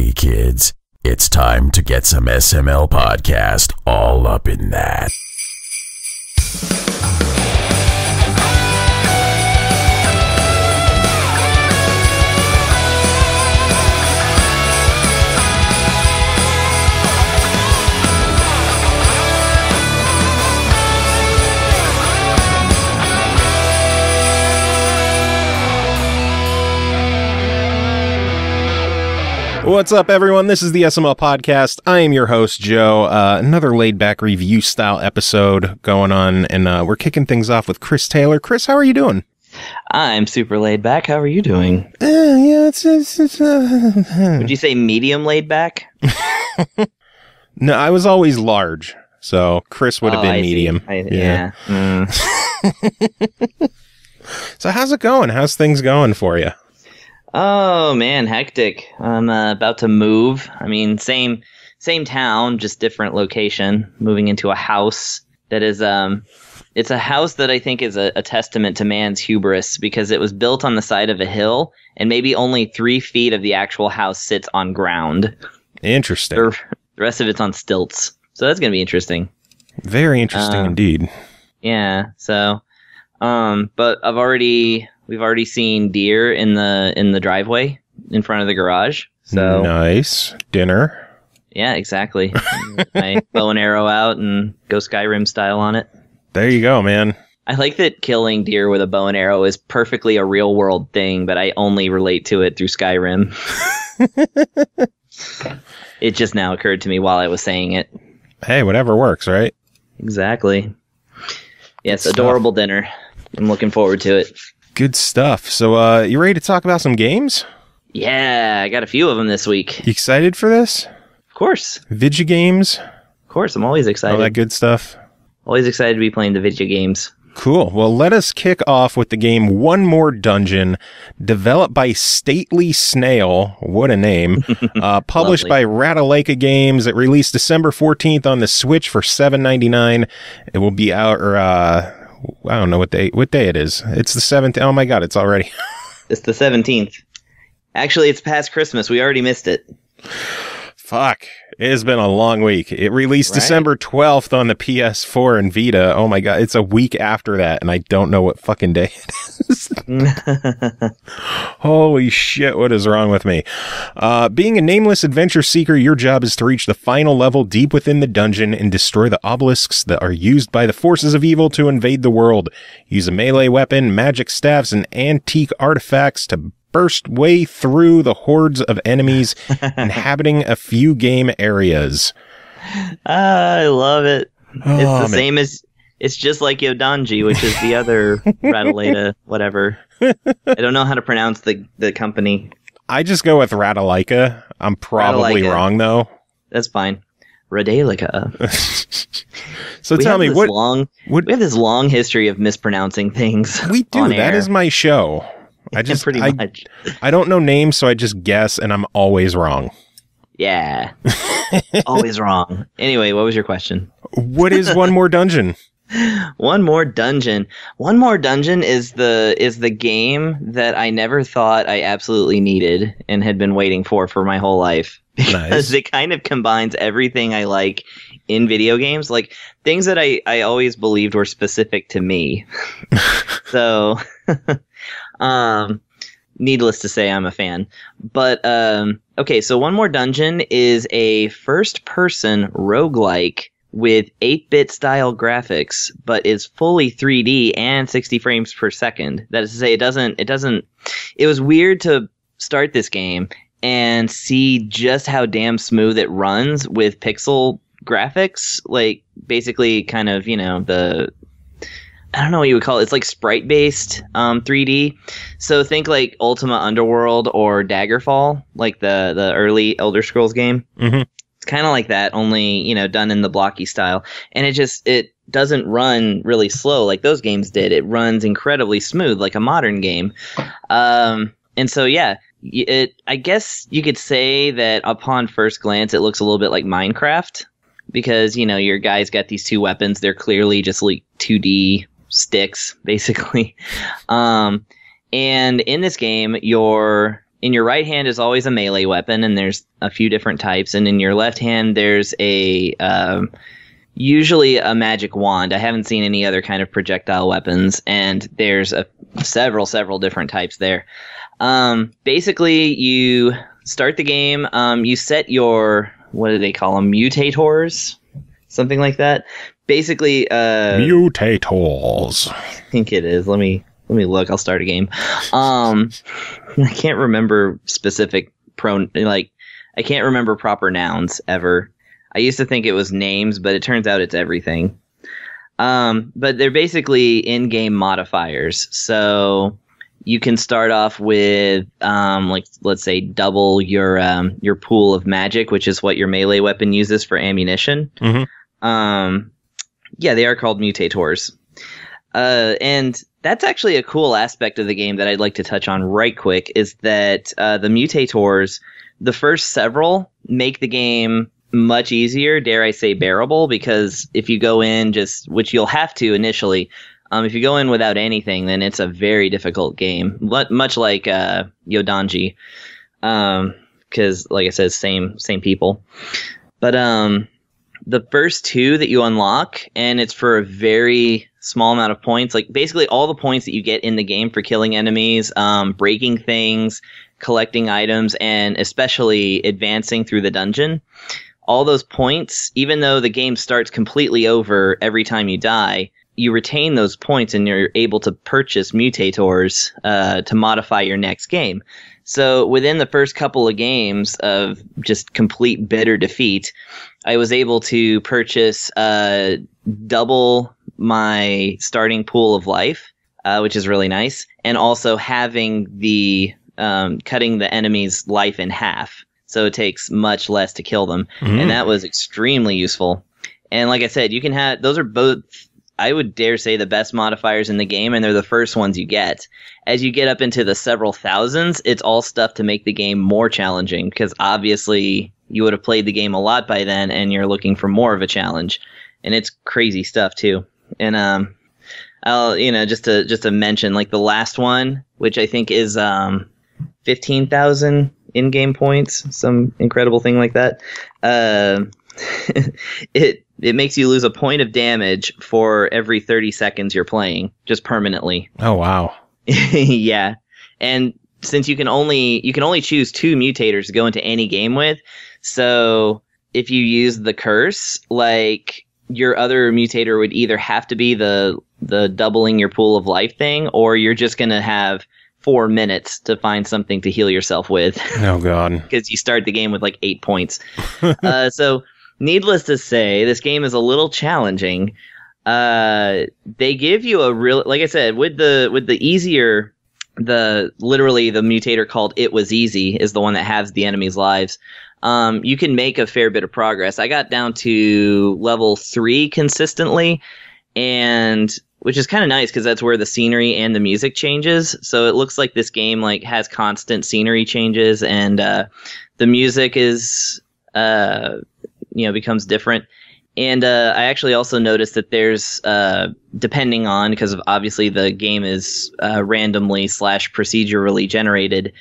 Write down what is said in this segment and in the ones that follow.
Hey kids, it's time to get some SML podcast all up in that. What's up, everyone? This is the SML Podcast. I am your host, Joe. Another laid-back review-style episode going on, and we're kicking things off with Chris Taylor. Chris, how are you doing? I'm super laid back. How are you doing? Yeah, it's Would you say medium laid back? No, I was always large, so Chris would have been medium. Yeah. So how's it going? How's things going for you? Oh man, hectic. I'm about to move. I mean, same town, just different location. Moving into a house that is it's a house that I think is a testament to man's hubris, because it was built on the side of a hill, and maybe only 3 feet of the actual house sits on ground. Interesting. The rest of it's on stilts. So that's gonna be interesting. Very interesting indeed. Yeah. So, but we've already seen deer in the driveway in front of the garage. So nice. Dinner. Yeah, exactly. My bow and arrow out and go Skyrim style on it. There you go, man. I like that killing deer with a bow and arrow is perfectly a real world thing, but I only relate to it through Skyrim. It just now occurred to me while I was saying it. Hey, whatever works, right? Exactly. Yes, adorable dinner. I'm looking forward to it. Good stuff. So, you ready to talk about some games? Yeah, I got a few of them this week. You excited for this? Of course. Vidya games? Of course, I'm always excited. All that good stuff? Always excited to be playing the video games. Cool. Well, let us kick off with the game One More Dungeon, developed by Stately Snail. What a name. Published by Ratalaika Games. It released December 14th on the Switch for $7.99. It will be out, or I don't know what day it is. It's the 7th. Oh my God, it's already. It's the 17th. Actually, it's past Christmas. We already missed it. Fuck. It has been a long week. It released December 12th on the PS4 and Vita. Oh my God. It's a week after that, and I don't know what fucking day it is. Holy shit. What is wrong with me? Being a nameless adventure seeker, your job is to reach the final level deep within the dungeon and destroy the obelisks that are used by the forces of evil to invade the world. Use a melee weapon, magic staffs, and antique artifacts to burst way through the hordes of enemies inhabiting a few game areas. I love it. Oh, it's the same as, it's just like Yodanji, which is the other Ratalaika, whatever. I don't know how to pronounce the company. I just go with Ratalaika. I'm probably wrong, though. That's fine. Ratalaika. So tell me, we have this long history of mispronouncing things. We do. That is my show. Pretty much. I don't know names, so I just guess, and I'm always wrong. Yeah. Always wrong. Anyway, what was your question? What is One More Dungeon? One More Dungeon. One More Dungeon is the game that I never thought I absolutely needed and had been waiting for my whole life. Because it kind of combines everything I like in video games, like things that I always believed were specific to me. So... needless to say, I'm a fan. But, okay, so One More Dungeon is a first-person roguelike with 8-bit style graphics, but is fully 3D and 60 frames per second. That is to say, it was weird to start this game and see just how damn smooth it runs with pixel graphics, like, basically kind of, I don't know what you would call it. It's like sprite-based 3D. So think like Ultima Underworld or Daggerfall, like the early Elder Scrolls game. Mm-hmm. It's kind of like that, only, done in the blocky style. And it doesn't run really slow like those games did. It runs incredibly smooth like a modern game. And so, yeah, I guess you could say that upon first glance, it looks a little bit like Minecraft. Because, your guy's got these two weapons. They're clearly just like 2D sticks, basically. And in this game, your in your right hand is always a melee weapon, and there's a few different types. And in your left hand, there's usually a magic wand. I haven't seen any other kind of projectile weapons, and there's several different types there. Basically, you start the game. You set your, what do they call them? Mutators? Something like that. Basically, mutators. I think it is. Let me look. I'll start a game. I can't remember specific I can't remember proper nouns ever. I used to think it was names, but it turns out it's everything. But they're basically in-game modifiers. So you can start off with, let's say, double your pool of magic, which is what your melee weapon uses for ammunition. Mm-hmm. Yeah, they are called mutators. And that's actually a cool aspect of the game that I'd like to touch on right quick, is that the mutators, the first several, make the game much easier, dare I say bearable, because if you go in which you'll have to initially, if you go in without anything, then it's a very difficult game, much like Yodanji, because like I said, same people. But the first two that you unlock, and it's for a very small amount of points, like basically all the points that you get in the game for killing enemies, breaking things, collecting items, and especially advancing through the dungeon. All those points, even though the game starts completely over every time you die, you retain those points and you're able to purchase mutators to modify your next game. So within the first couple of games of just complete bitter defeat, I was able to purchase double my starting pool of life, which is really nice, and also having the cutting the enemy's life in half. So it takes much less to kill them. Mm-hmm. And that was extremely useful. And like I said, you can have, those are both, I would dare say, the best modifiers in the game, and they're the first ones you get. As you get up into the several thousands, it's all stuff to make the game more challenging, because obviously you would have played the game a lot by then, and you're looking for more of a challenge. And it's crazy stuff too. And I'll, just to mention, like the last one, which I think is 15,000 in-game points, some incredible thing like that. It makes you lose a point of damage for every 30 seconds you're playing, just permanently. Oh wow. Yeah. And since you can only choose 2 mutators to go into any game with, so if you use the curse, like your other mutator would either have to be the doubling your pool of life thing, or you're just gonna have 4 minutes to find something to heal yourself with. Oh god. Because you start the game with like 8 points. So needless to say, this game is a little challenging. They give you a real, like I said, with the easier, literally the mutator called It Was Easy is the one that halves the enemy's lives. You can make a fair bit of progress. I got down to level 3 consistently, and which is kind of nice because that's where the scenery and the music changes. So it looks like this game like has constant scenery changes, and the music is becomes different. And I actually also noticed that there's depending on, because of obviously the game is randomly / procedurally generated.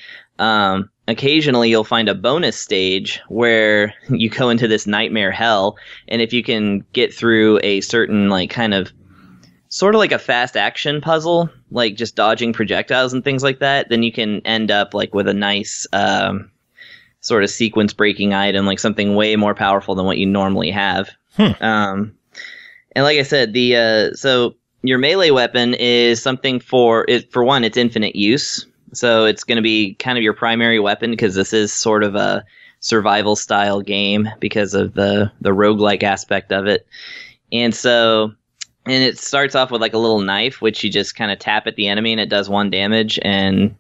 Occasionally you'll find a bonus stage where you go into this nightmare hell, and if you can get through a certain like kind of sort of like a fast action puzzle, like just dodging projectiles and things like that, then you can end up like with a nice sort of sequence breaking item, like something way more powerful than what you normally have. And like I said, so your melee weapon is something for one, it's infinite use. So it's going to be kind of your primary weapon, because this is sort of a survival style game because of the roguelike aspect of it. And it starts off with like a little knife, which you just kind of tap at the enemy and it does 1 damage. And,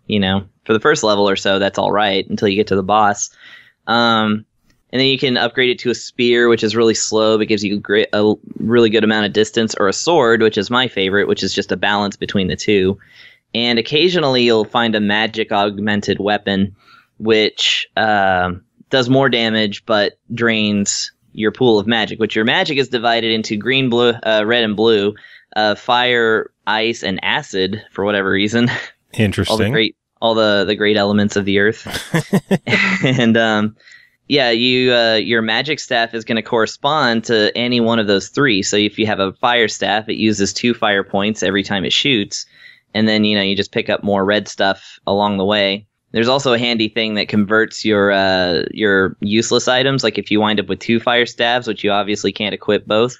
for the first level or so, that's all right until you get to the boss. And then you can upgrade it to a spear, which is really slow, but gives you a really good amount of distance, or a sword, which is my favorite, which is just a balance between the two. And occasionally you'll find a magic augmented weapon, which does more damage but drains your pool of magic, which your magic is divided into green, blue, red, and blue, fire, ice, and acid for whatever reason. Interesting. all the great elements of the earth. And yeah, your magic staff is going to correspond to any one of those three. So if you have a fire staff, it uses 2 fire points every time it shoots. And then, you just pick up more red stuff along the way. There's also a handy thing that converts your useless items. Like if you wind up with 2 fire staves, which you obviously can't equip both,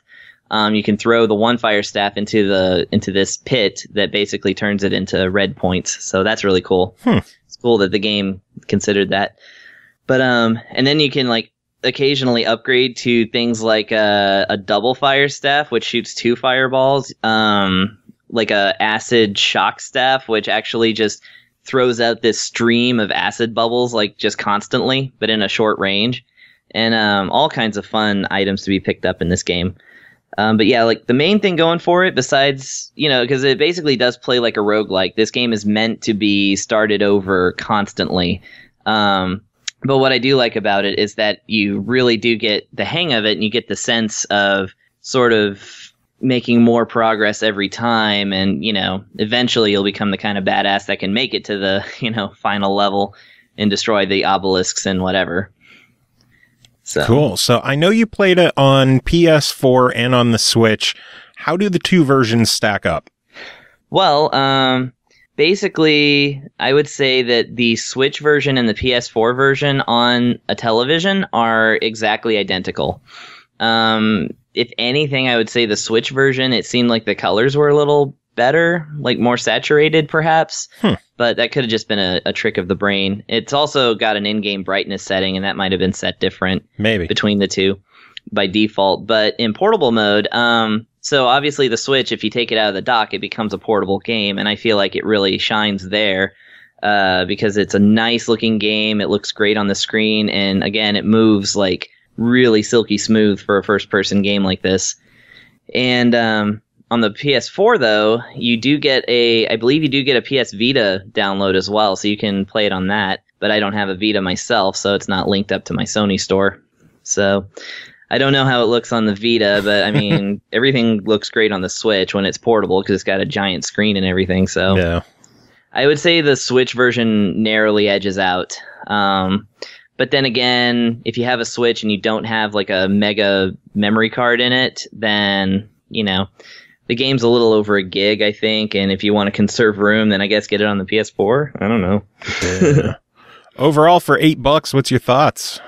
you can throw the 1 fire staff into this pit that basically turns it into red points. So that's really cool. It's cool that the game considered that. But and then you can like occasionally upgrade to things like a double fire staff, which shoots 2 fireballs. Like a acid shock staff, which actually just throws out this stream of acid bubbles, like just constantly, but in a short range, and all kinds of fun items to be picked up in this game. But yeah, like the main thing going for it, besides, because it basically does play like a roguelike, this game is meant to be started over constantly. But what I do like about it is that you really do get the hang of it, and you get the sense of sort of making more progress every time, and eventually you'll become the kind of badass that can make it to the final level and destroy the obelisks and whatever. So cool. So I know you played it on PS4 and on the Switch. How do the 2 versions stack up? Well, basically I would say that the Switch version and the PS4 version on a television are exactly identical. If anything, I would say the Switch version, it seemed like the colors were a little better, like more saturated perhaps, but that could have just been a trick of the brain. It's also got an in-game brightness setting, and that might have been set different maybe between the two by default. But in portable mode, so obviously the Switch, if you take it out of the dock, it becomes a portable game, and I feel like it really shines there because it's a nice looking game. It looks great on the screen, and again, it moves like really silky smooth for a first-person game like this. And on the PS4, though, you do get I believe you do get a PS Vita download as well, so you can play it on that. But I don't have a Vita myself, so it's not linked up to my Sony store. So I don't know how it looks on the Vita, but I mean, everything looks great on the Switch when it's portable because it's got a giant screen and everything. So yeah, I would say the Switch version narrowly edges out. But then again, if you have a Switch and you don't have like a mega memory card in it, then, the game's a little over a gig, I think. And if you want to conserve room, then I guess get it on the PS4. I don't know. Yeah. Overall, for $8, what's your thoughts?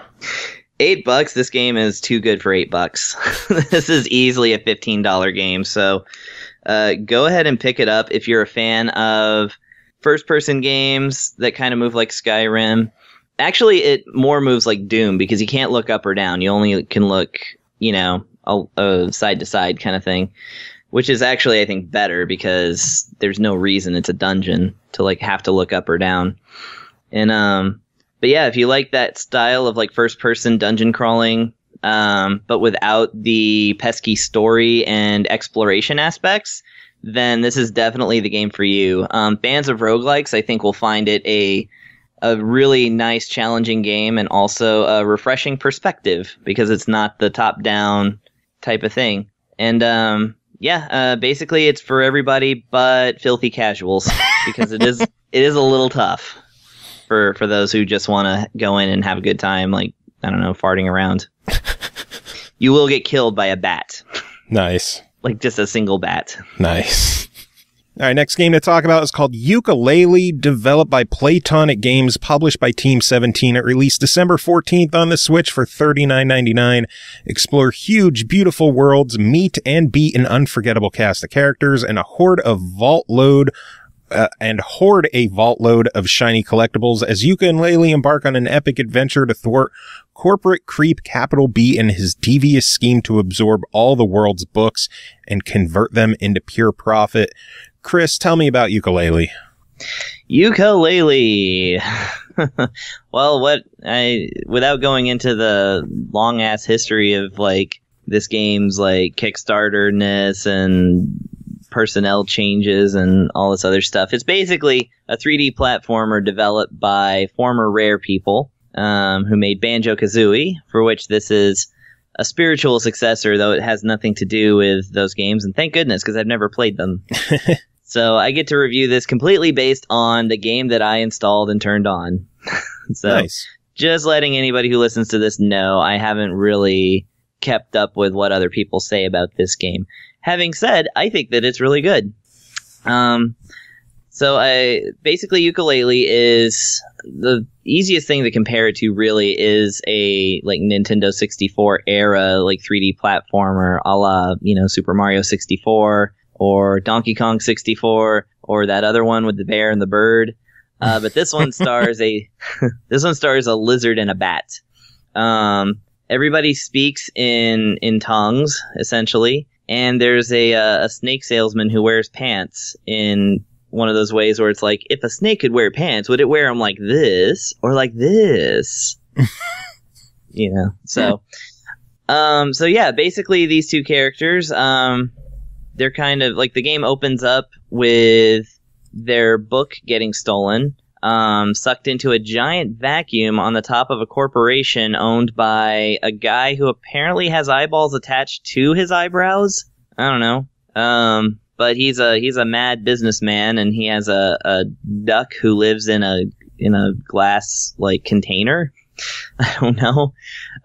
$8, this game is too good for $8. This is easily a $15 game. So go ahead and pick it up if you're a fan of first-person games that kind of move like Skyrim. Actually, it more moves like Doom because you can't look up or down. You only can look, side to side kind of thing, which is actually, I think, better because there's no reason it's a dungeon to like have to look up or down. And but yeah, if you like that style of like first person dungeon crawling, but without the pesky story and exploration aspects, then this is definitely the game for you. Fans of roguelikes, I think, will find it a really nice, challenging game, and also a refreshing perspective because it's not the top-down type of thing. And basically, it's for everybody but filthy casuals because it is a little tough for those who just want to go in and have a good time, like I don't know, farting around. You will get killed by a bat. Nice. Like just a single bat. Nice. All right, next game to talk about is called Yooka-Laylee, developed by Playtonic Games, published by Team 17. It released December 14th on the Switch for $39.99. Explore huge, beautiful worlds, meet and beat an unforgettable cast of characters, and hoard a vault load of shiny collectibles as Yooka and Laylee embark on an epic adventure to thwart corporate creep Capital B and his devious scheme to absorb all the world's books and convert them into pure profit. Chris, tell me about Yooka-Laylee. Yooka-Laylee. Well, without going into the long ass history of like this game's like Kickstarter-ness and personnel changes and all this other stuff, it's basically a 3D platformer developed by former Rare people who made Banjo-Kazooie, for which this is a spiritual successor, though it has nothing to do with those games, and thank goodness, because I've never played them. So I get to review this completely based on the game that I installed and turned on. So Nice. just letting anybody who listens to this know I haven't really kept up with what other people say about this game. Having said, I think that it's really good. So basically Yooka-Laylee is the easiest thing to compare it to really is a like Nintendo 64 era like 3D platformer a la, Super Mario 64 or Donkey Kong 64 or that other one with the bear and the bird. But this one stars a lizard and a bat. Everybody speaks in tongues essentially, and there's a snake salesman who wears pants in one of those ways where it's like, if a snake could wear pants, would it wear them like this or like this? So yeah, basically these two characters, they're kind of like the game opens up with their book getting stolen, sucked into a giant vacuum on the top of a corporation owned by a guy who apparently has eyeballs attached to his eyebrows. I don't know. But he's a mad businessman, and he has a duck who lives in a glass like container. I don't know.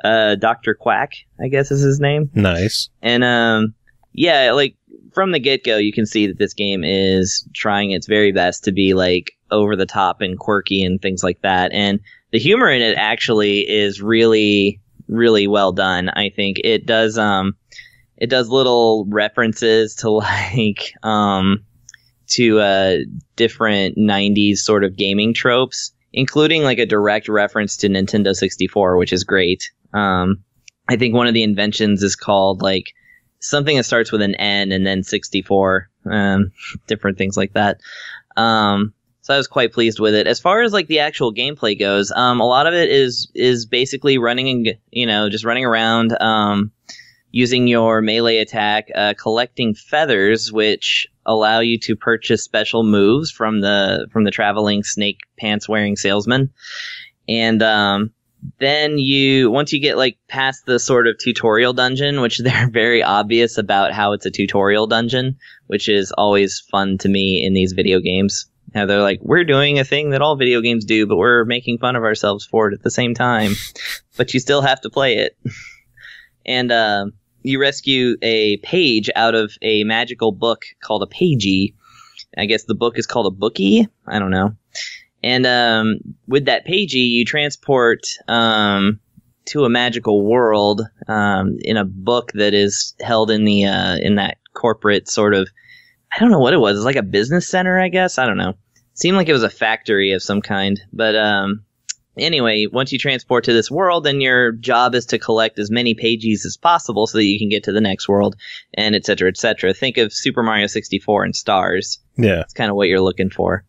Dr. Quack, I guess is his name. Nice. And yeah, like from the get-go, you can see that this game is trying its very best to be like over the top and quirky and things like that. And the humor in it actually is really, really well done. I think it does little references to like different 90s sort of gaming tropes, including like a direct reference to Nintendo 64, which is great. I think one of the inventions is called like something that starts with an N and then 64, different things like that. So I was quite pleased with it. As far as like the actual gameplay goes, a lot of it is basically running and, just running around, using your melee attack, collecting feathers, which allow you to purchase special moves from the traveling snake pants wearing salesman. And, then once you get like past the sort of tutorial dungeon, which they're very obvious about how it's a tutorial dungeon, which is always fun to me in these video games. How they're like, we're doing a thing that all video games do, but we're making fun of ourselves for it at the same time. But you still have to play it. And you rescue a page out of a magical book called a pagey. I guess the book is called a bookie. I don't know. And with that pagey, you transport to a magical world in a book that is held in the in that corporate sort of, I don't know what it was. It's like a business center, I guess. I don't know. It seemed like it was a factory of some kind. But anyway, once you transport to this world, then your job is to collect as many pages as possible so that you can get to the next world, and et cetera, et cetera. Think of Super Mario 64 and stars. Yeah. That's kind of what you're looking for.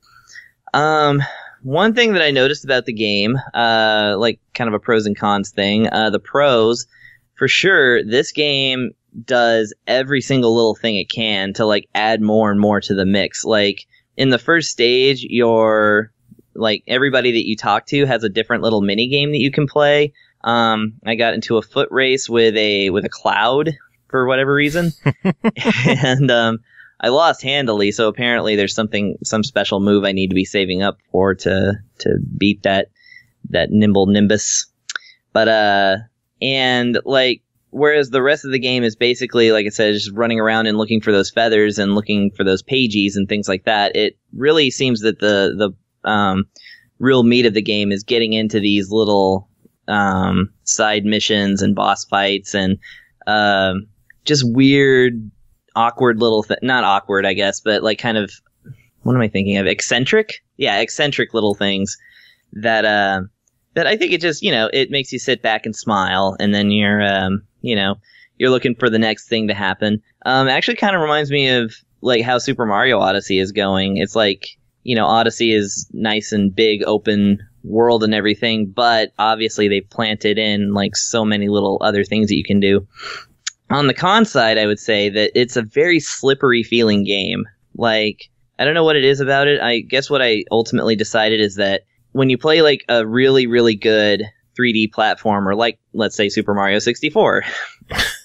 One thing that I noticed about the game, like kind of a pros and cons thing, the pros, for sure, this game does every single little thing it can to like add more and more to the mix. Like in the first stage, like everybody that you talk to has a different little mini game that you can play. I got into a foot race with a cloud for whatever reason. And, I lost handily, so apparently there's some special move I need to be saving up for to beat that nimble nimbus. But, and like, whereas the rest of the game is basically, like I said, just running around and looking for those feathers and looking for those pages and things like that, it really seems that the real meat of the game is getting into these little, side missions and boss fights and, just weird, awkward little not awkward, I guess, but like kind of, what am I thinking of? Eccentric little things that I think it just, it makes you sit back and smile, and then you're looking for the next thing to happen. Actually kind of reminds me of like how Super Mario Odyssey is going. It's like, Odyssey is nice and big open world and everything, but obviously they've planted in like so many little other things that you can do. On the con side, I would say that it's a very slippery feeling game. Like, I don't know what it is about it. I guess what I ultimately decided is that when you play like a really, really good 3D platformer, like let's say Super Mario 64,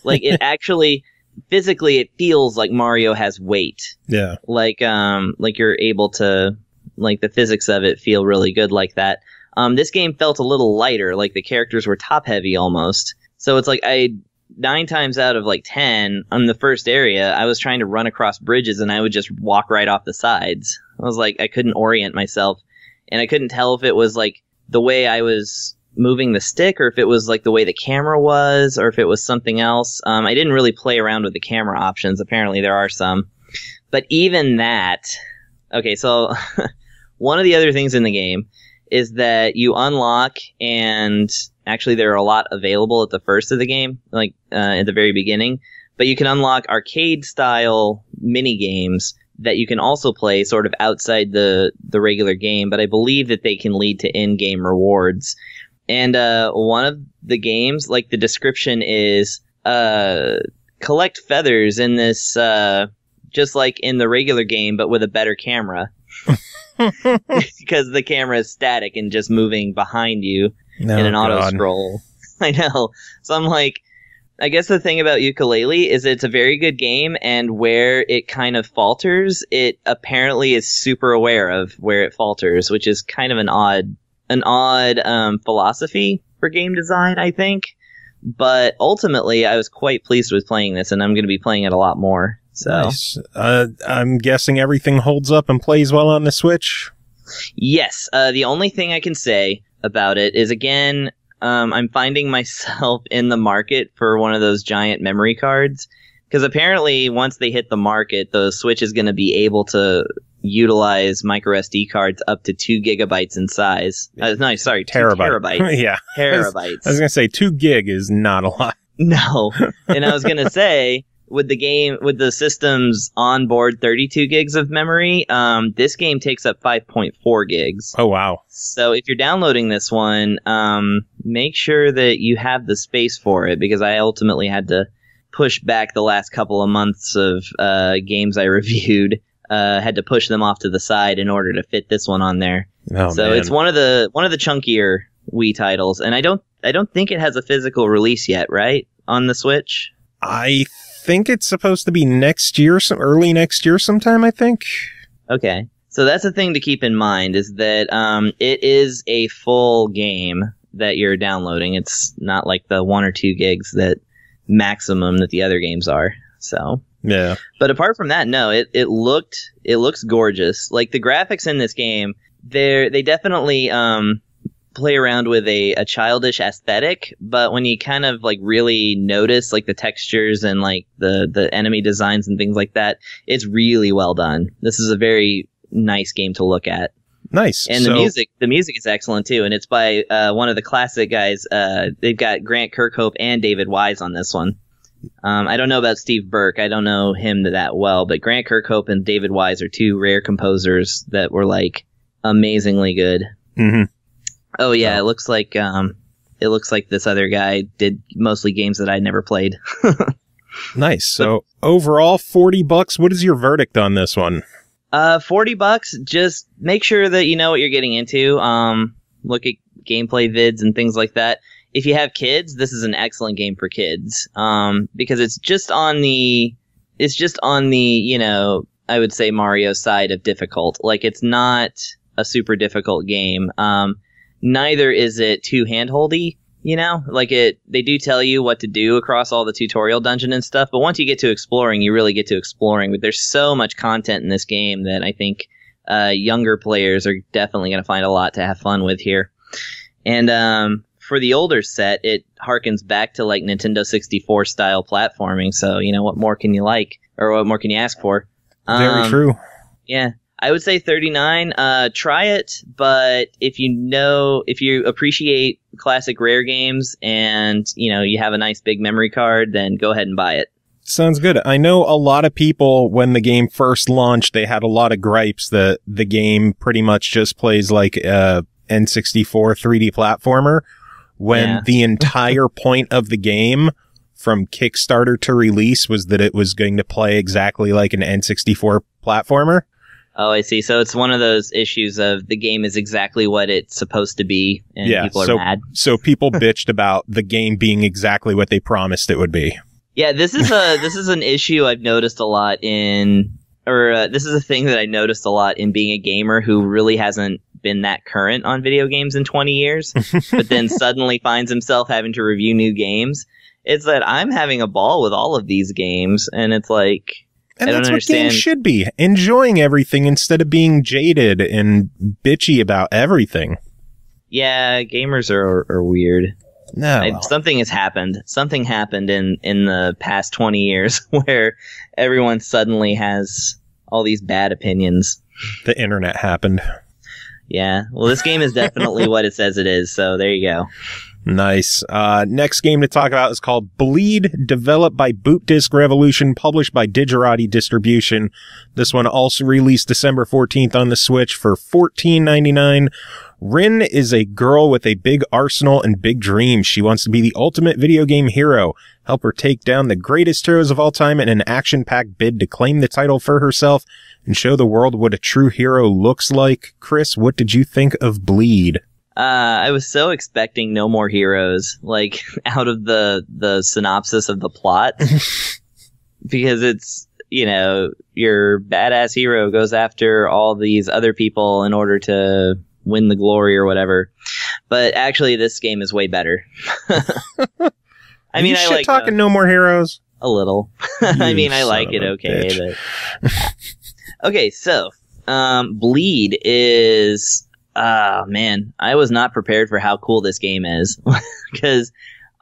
like it actually physically it feels like Mario has weight. Yeah. Like you're able to, like, the physics of it feel really good like that. This game felt a little lighter, like the characters were top heavy almost. So it's like 9 times out of like 10 on the first area, I was trying to run across bridges and I would just walk right off the sides. I was like, I couldn't orient myself, and I couldn't tell if it was like the way I was moving the stick, or if it was like the way the camera was, or if it was something else. I didn't really play around with the camera options. Apparently there are some, but even that. Okay, so one of the other things in the game is that you unlock, and actually there are a lot available at the first of the game, like at the very beginning, but you can unlock arcade style mini games that you can also play sort of outside the regular game, but I believe that they can lead to in-game rewards. And one of the games, like, the description is collect feathers in this, just like in the regular game, but with a better camera. Because the camera is static and just moving behind you in an auto scroll. I know. So I'm like, I guess the thing about Yooka-Laylee is it's a very good game, and where it kind of falters, it apparently is super aware of where it falters, which is kind of an odd philosophy for game design, I think. But ultimately, I was quite pleased with playing this, and I'm going to be playing it a lot more. So. Nice. I'm guessing everything holds up and plays well on the Switch? Yes. The only thing I can say about it is, again, I'm finding myself in the market for one of those giant memory cards. Because apparently, once they hit the market, the Switch is going to be able to utilize micro SD cards up to 2 gigabytes in size. No, sorry, terabytes. Yeah. Terabytes. I was going to say 2 gig is not a lot. No. And I was going to say, with the system's onboard 32 gigs of memory, this game takes up 5.4 gigs. Oh, wow. So if you're downloading this one, make sure that you have the space for it, because I ultimately had to push back the last couple of months of games I reviewed. Had to push them off to the side in order to fit this one on there. Oh, so man. It's one of the chunkier Wii titles, and I don't think it has a physical release yet, right, on the Switch? I think it's supposed to be next year, early next year sometime, I think. Okay. So that's the thing to keep in mind, is that it is a full game that you're downloading. It's not like the 1 or 2 gigs that maximum that the other games are. So yeah. But apart from that, no, it looks gorgeous. Like, the graphics in this game, they definitely play around with a childish aesthetic, but when you kind of like really notice like the textures and like the enemy designs and things like that, it's really well done. This is a very nice game to look at. Nice. And the music is excellent too, and it's by one of the classic guys. They've got Grant Kirkhope and David Wise on this one. I don't know about Steve Burke. I don't know him that well, but Grant Kirkhope and David Wise are 2 rare composers that were like amazingly good. Mm-hmm. Oh yeah, it looks like this other guy did mostly games that I'd never played. Nice. So overall, $40. What is your verdict on this one? $40. Just make sure that you know what you're getting into. Look at gameplay vids and things like that. If you have kids, this is an excellent game for kids. Because it's just on the you know, I would say Mario side of difficult. Like, it's not a super difficult game. Neither is it too handholdy, you know? Like, they do tell you what to do across all the tutorial dungeon and stuff, but once you get to exploring, you really get to exploring. But there's so much content in this game that I think younger players are definitely going to find a lot to have fun with here. And for the older set, it harkens back to like Nintendo 64 style platforming. So, you know, what more can you like, or what more can you ask for? Very true. Yeah. I would say $39. Try it, but if you appreciate classic rare games and, you know, you have a nice big memory card, then go ahead and buy it. Sounds good. I know a lot of people, when the game first launched, they had a lot of gripes that the game pretty much just plays like a N64 3D platformer, when the entire point of the game from Kickstarter to release was that it was going to play exactly like an N64 platformer. Oh, I see. So it's one of those issues of the game is exactly what it's supposed to be, and people are mad. So people bitched about the game being exactly what they promised it would be. Yeah, this is an issue I've noticed a lot this is a thing that I noticed a lot in being a gamer who really hasn't been that current on video games in 20 years, but then suddenly finds himself having to review new games. It's that I'm having a ball with all of these games, and it's like, and I don't that's understand. what games should be. Enjoying everything instead of being jaded and bitchy about everything. Yeah, gamers are weird. No. Something has happened. Something happened in the past 20 years where everyone suddenly has all these bad opinions. The internet happened. Yeah. Well, this game is definitely what it says it is, so there you go. Nice. Next game to talk about is called Bleed, developed by BOOTDISK Revolution, published by Digerati Distribution. This one also released December 14th on the Switch for $14.99. Rin is a girl with a big arsenal and big dreams. She wants to be the ultimate video game hero. Help her take down the greatest heroes of all time in an action-packed bid to claim the title for herself and show the world what a true hero looks like. Chris, what did you think of Bleed? I was so expecting no more heroes, like, out of the synopsis of the plot. Because it's, your badass hero goes after all these other people in order to win the glory or whatever. But actually, this game is way better. I mean, I like talking no more heroes. A little. I mean, I like it. Okay. But... okay. So, Bleed is, man, I was not prepared for how cool this game is because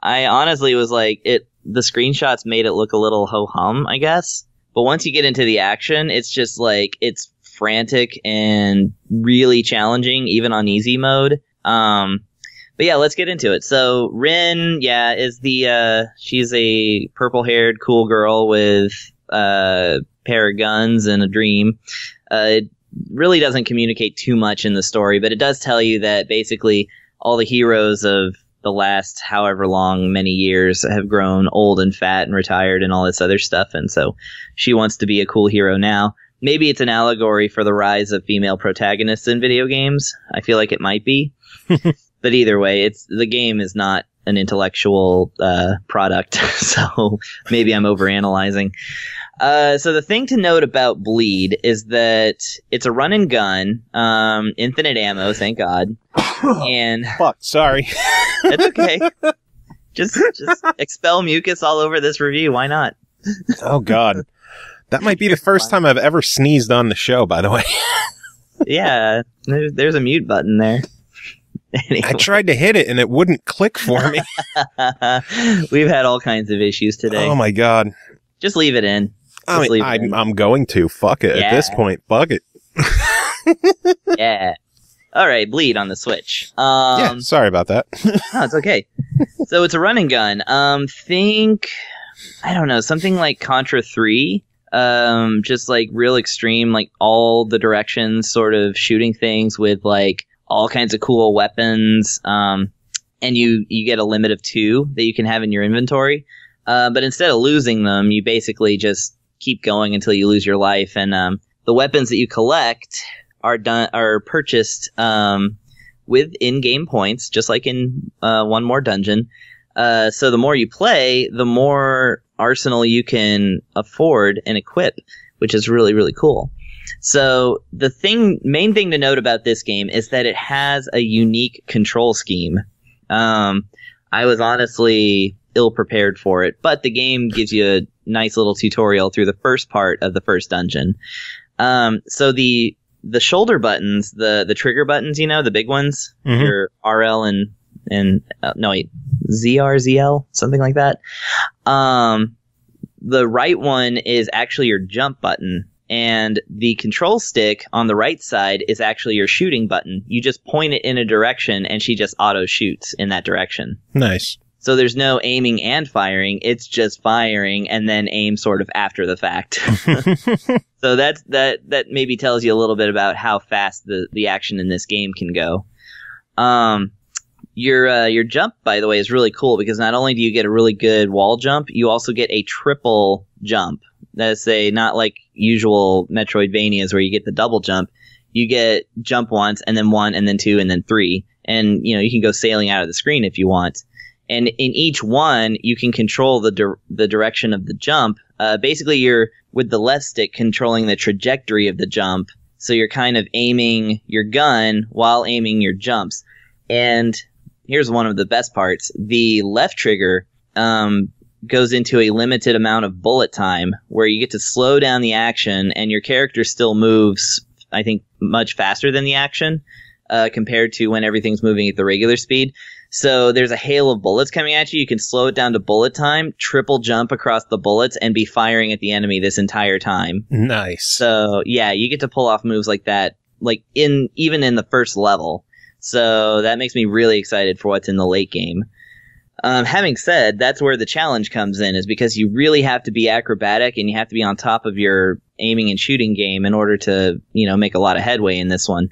I honestly was like, the screenshots made it look a little ho-hum, I guess. But once you get into the action, it's just like, it's frantic and really challenging, even on easy mode. But yeah, let's get into it. So Rin, is she's a purple-haired cool girl with a pair of guns and a dream. It really doesn't communicate too much in the story, but it does tell you that basically all the heroes of the last however long many years have grown old and fat and retired and all this other stuff, and so she wants to be a cool hero now. Maybe it's an allegory for the rise of female protagonists in video games. I feel like it might be. But either way, the game is not an intellectual product, so maybe I'm overanalyzing. So the thing to note about Bleed is that it's a run and gun, infinite ammo, thank God. And fuck, sorry. It's okay. Just expel mucus all over this review. Why not? Oh God. That might be the first time I've ever sneezed on the show, by the way. Yeah, there's a mute button there. Anyway. I tried to hit it and it wouldn't click for me. We've had all kinds of issues today. Oh my God. Just leave it in. I'm going to. Fuck it. Yeah. At this point, fuck it. Yeah. All right, Bleed on the Switch. Yeah, sorry about that. No, it's okay. So it's a run and gun. I don't know, something like Contra 3. Just like real extreme, like all the directions sort of shooting things with like all kinds of cool weapons. And you get a limit of 2 that you can have in your inventory. But instead of losing them, you basically just keep going until you lose your life. And the weapons that you collect are purchased with in-game points, just like in One More Dungeon. So the more you play, the more arsenal you can afford and equip, which is really, really cool. So the main thing to note about this game is that it has a unique control scheme. I was honestly ill prepared for it, but the game gives you a nice little tutorial through the first part of the first dungeon. So the shoulder buttons, the trigger buttons, the big ones, mm-hmm. Your RL and ZL, something like that. The right one is actually your jump button, and the control stick on the right side is actually your shooting button. You just point it in a direction, and she just auto shoots in that direction. Nice. So there's no aiming and firing. It's just firing and then aim sort of after the fact. So that maybe tells you a little bit about how fast the action in this game can go. Your jump, by the way, is really cool because not only do you get a really good wall jump, you also get a triple jump. That's not like usual Metroidvanias where you get the double jump. You get jump once and then 1 and then 2 and then 3. And, you can go sailing out of the screen if you want. And in each one, you can control the direction of the jump. Basically, you're with the left stick controlling the trajectory of the jump. So you're kind of aiming your gun while aiming your jumps. And here's one of the best parts. The left trigger goes into a limited amount of bullet time where you get to slow down the action and your character still moves, I think, much faster than the action compared to when everything's moving at the regular speed. So there's a hail of bullets coming at you. You can slow it down to bullet time, triple jump across the bullets, and be firing at the enemy this entire time. Nice. So yeah, you get to pull off moves like that, like even in the first level. So that makes me really excited for what's in the late game. Having said, that's where the challenge comes in, is because you really have to be acrobatic and you have to be on top of your aiming and shooting game in order to, make a lot of headway in this one.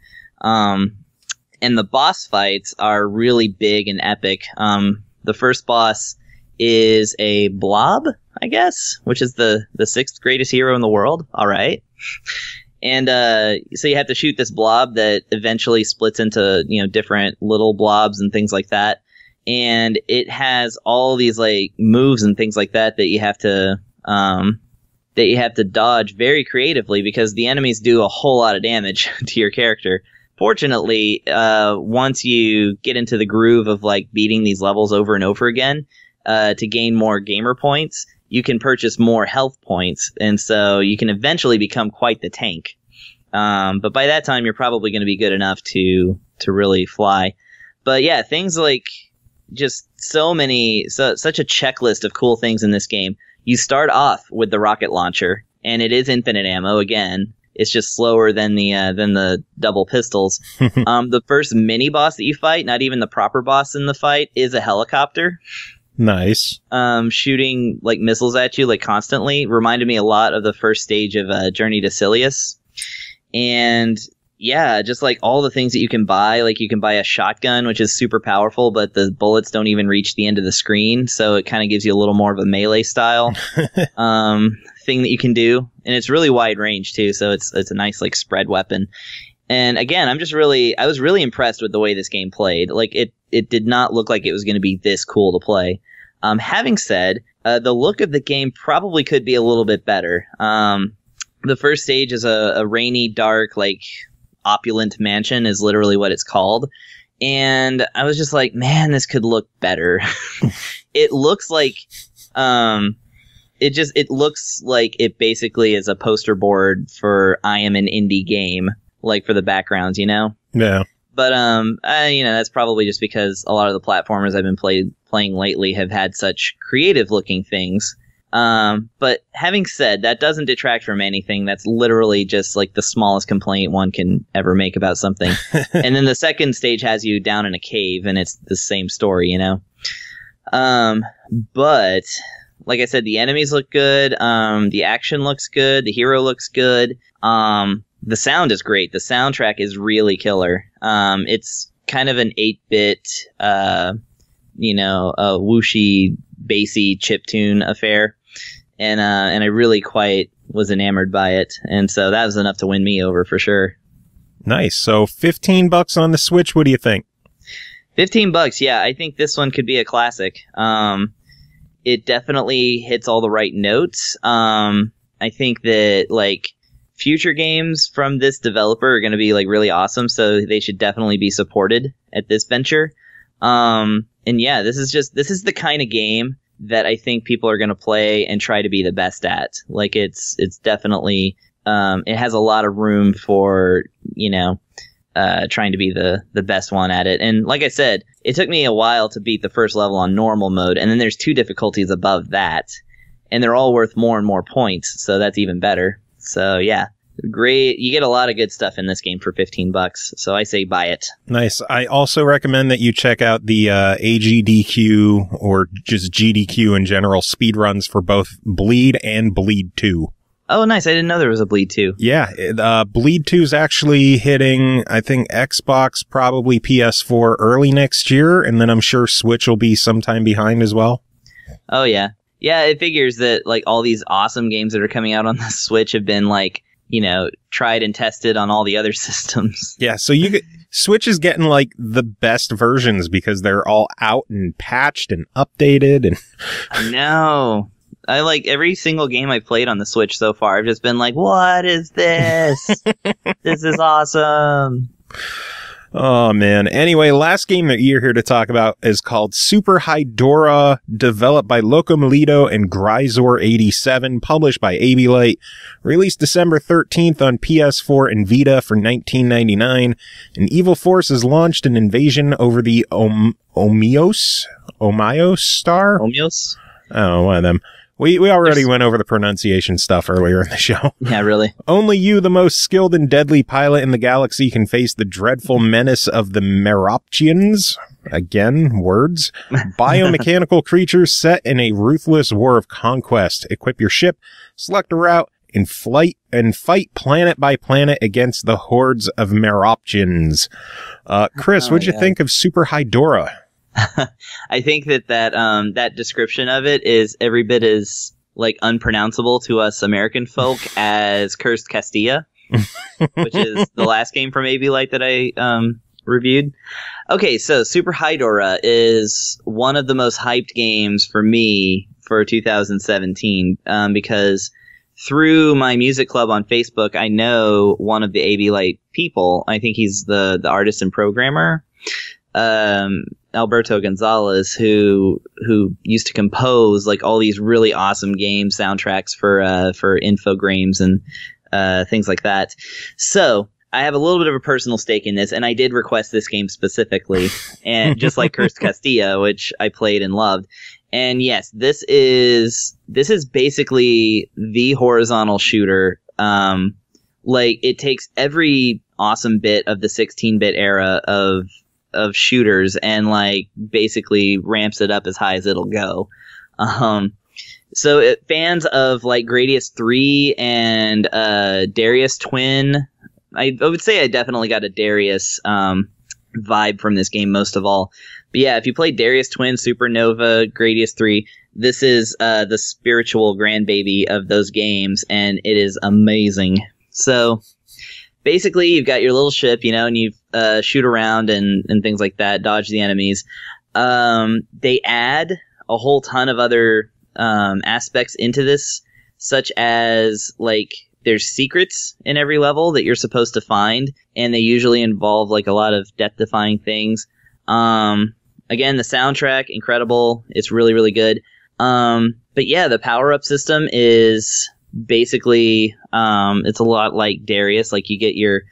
And the boss fights are really big and epic. The first boss is a blob, I guess, which is the sixth greatest hero in the world. All right. And so you have to shoot this blob that eventually splits into, different little blobs and things like that. And it has all these like moves and things like that you have to dodge very creatively, because the enemies do a whole lot of damage to your character. Fortunately, once you get into the groove of like beating these levels over and over again, to gain more gamer points, you can purchase more health points, and so you can eventually become quite the tank. But by that time, you're probably going to be good enough to really fly. But yeah, things like just such a checklist of cool things in this game. You start off with the rocket launcher, and it is infinite ammo again. It's just slower than the double pistols. The first mini boss that you fight, not even the proper boss in the fight, is a helicopter. Nice. Shooting like missiles at you like constantly. Reminded me a lot of the first stage of Journey to Silius. And yeah, just like all the things that you can buy. Like you can buy a shotgun, which is super powerful, but the bullets don't even reach the end of the screen. So it kind of gives you a little more of a melee style thing that you can do. And it's really wide range too. So it's a nice like spread weapon. And again, I was really impressed with the way this game played. Like it did not look like it was going to be this cool to play. Having said, the look of the game probably could be a little bit better. The first stage is a rainy, dark, like opulent mansion is literally what it's called. And I was just like, man, this could look better. It looks like, it looks like it basically is a poster board for I am an indie game, like for the backgrounds, Yeah. But, that's probably just because a lot of the platformers I've been playing lately have had such creative looking things. But having said, that doesn't detract from anything. That's literally just like the smallest complaint one can ever make about something. And then the second stage has you down in a cave, and it's the same story, But like I said, the enemies look good. The action looks good. The hero looks good. The sound is great. The soundtrack is really killer. It's kind of an 8-bit, whooshy, bassy chiptune affair. And I really quite was enamored by it. And so that was enough to win me over for sure. Nice. So $15 on the Switch. What do you think? $15. Yeah. I think this one could be a classic. It definitely hits all the right notes. I think that like future games from this developer are going to be like really awesome. So they should definitely be supported at this venture. And yeah, this is the kind of game that I think people are going to play and try to be the best at. Like it's definitely, it has a lot of room for, trying to be the best one at it. And like I said, it took me a while to beat the first level on normal mode. And then there's 2 difficulties above that, and they're all worth more and more points. So that's even better. So yeah. Great. You get a lot of good stuff in this game for $15. So I say buy it. Nice. I also recommend that you check out the AGDQ or just GDQ in general speedruns for both Bleed and Bleed 2. Oh, nice. I didn't know there was a Bleed 2. Yeah. Bleed 2 is actually hitting, I think, Xbox, probably PS4 early next year. And then I'm sure Switch will be sometime behind as well. Oh, yeah. Yeah, it figures that like all these awesome games that are coming out on the Switch have been like, tried and tested on all the other systems. Yeah, so you Switch is getting like the best versions because they're all out and patched and updated. And I know. I like every single game I've played on the Switch so far. I've just been like, what is this? This is awesome. Oh, man. Anyway, last game that you're here to talk about is called Super Hydorah, developed by Locomalito and Grisor87, published by Abylight, released December 13th on PS4 and Vita for $19.99. An evil force has launched an invasion over the Omios star? Omios? Oh, one of them. We already went over the pronunciation stuff earlier in the show. Yeah, really. Only you, the most skilled and deadly pilot in the galaxy, can face the dreadful menace of the Meroptians. Again, words. Biomechanical creatures set in a ruthless war of conquest. Equip your ship, select a route, and fight planet by planet against the hordes of Meroptians. Chris, what'd you think of Super Hydorah? I think that description of it is every bit as like unpronounceable to us American folk as Cursed Castilla, which is the last game from Abylight that I reviewed. Okay, so Super Hydorah is one of the most hyped games for me for 2017 because through my music club on Facebook, I know one of the Abylight people. I think he's the artist and programmer. Alberto Gonzalez, who used to compose like all these really awesome game soundtracks for Infogrames and things like that. So I have a little bit of a personal stake in this, and I did request this game specifically, and just like Cursed Castilla, which I played and loved. And yes, this is basically the horizontal shooter. Like it takes every awesome bit of the 16-bit era of shooters and like basically ramps it up as high as it'll go. So fans of like Gradius 3 and Darius Twin, I would say I definitely got a Darius vibe from this game most of all. But yeah, if you play Darius Twin, Supernova, Gradius 3, this is the spiritual grandbaby of those games, and it is amazing. So basically, you've got your little ship, and you shoot around and things like that, dodge the enemies. They add a whole ton of other aspects into this, such as, like, there's secrets in every level that you're supposed to find, and they usually involve, like, a lot of death-defying things. Again, the soundtrack, incredible. It's really, really good. But yeah, the power-up system is basically it's a lot like Darius. Like you get your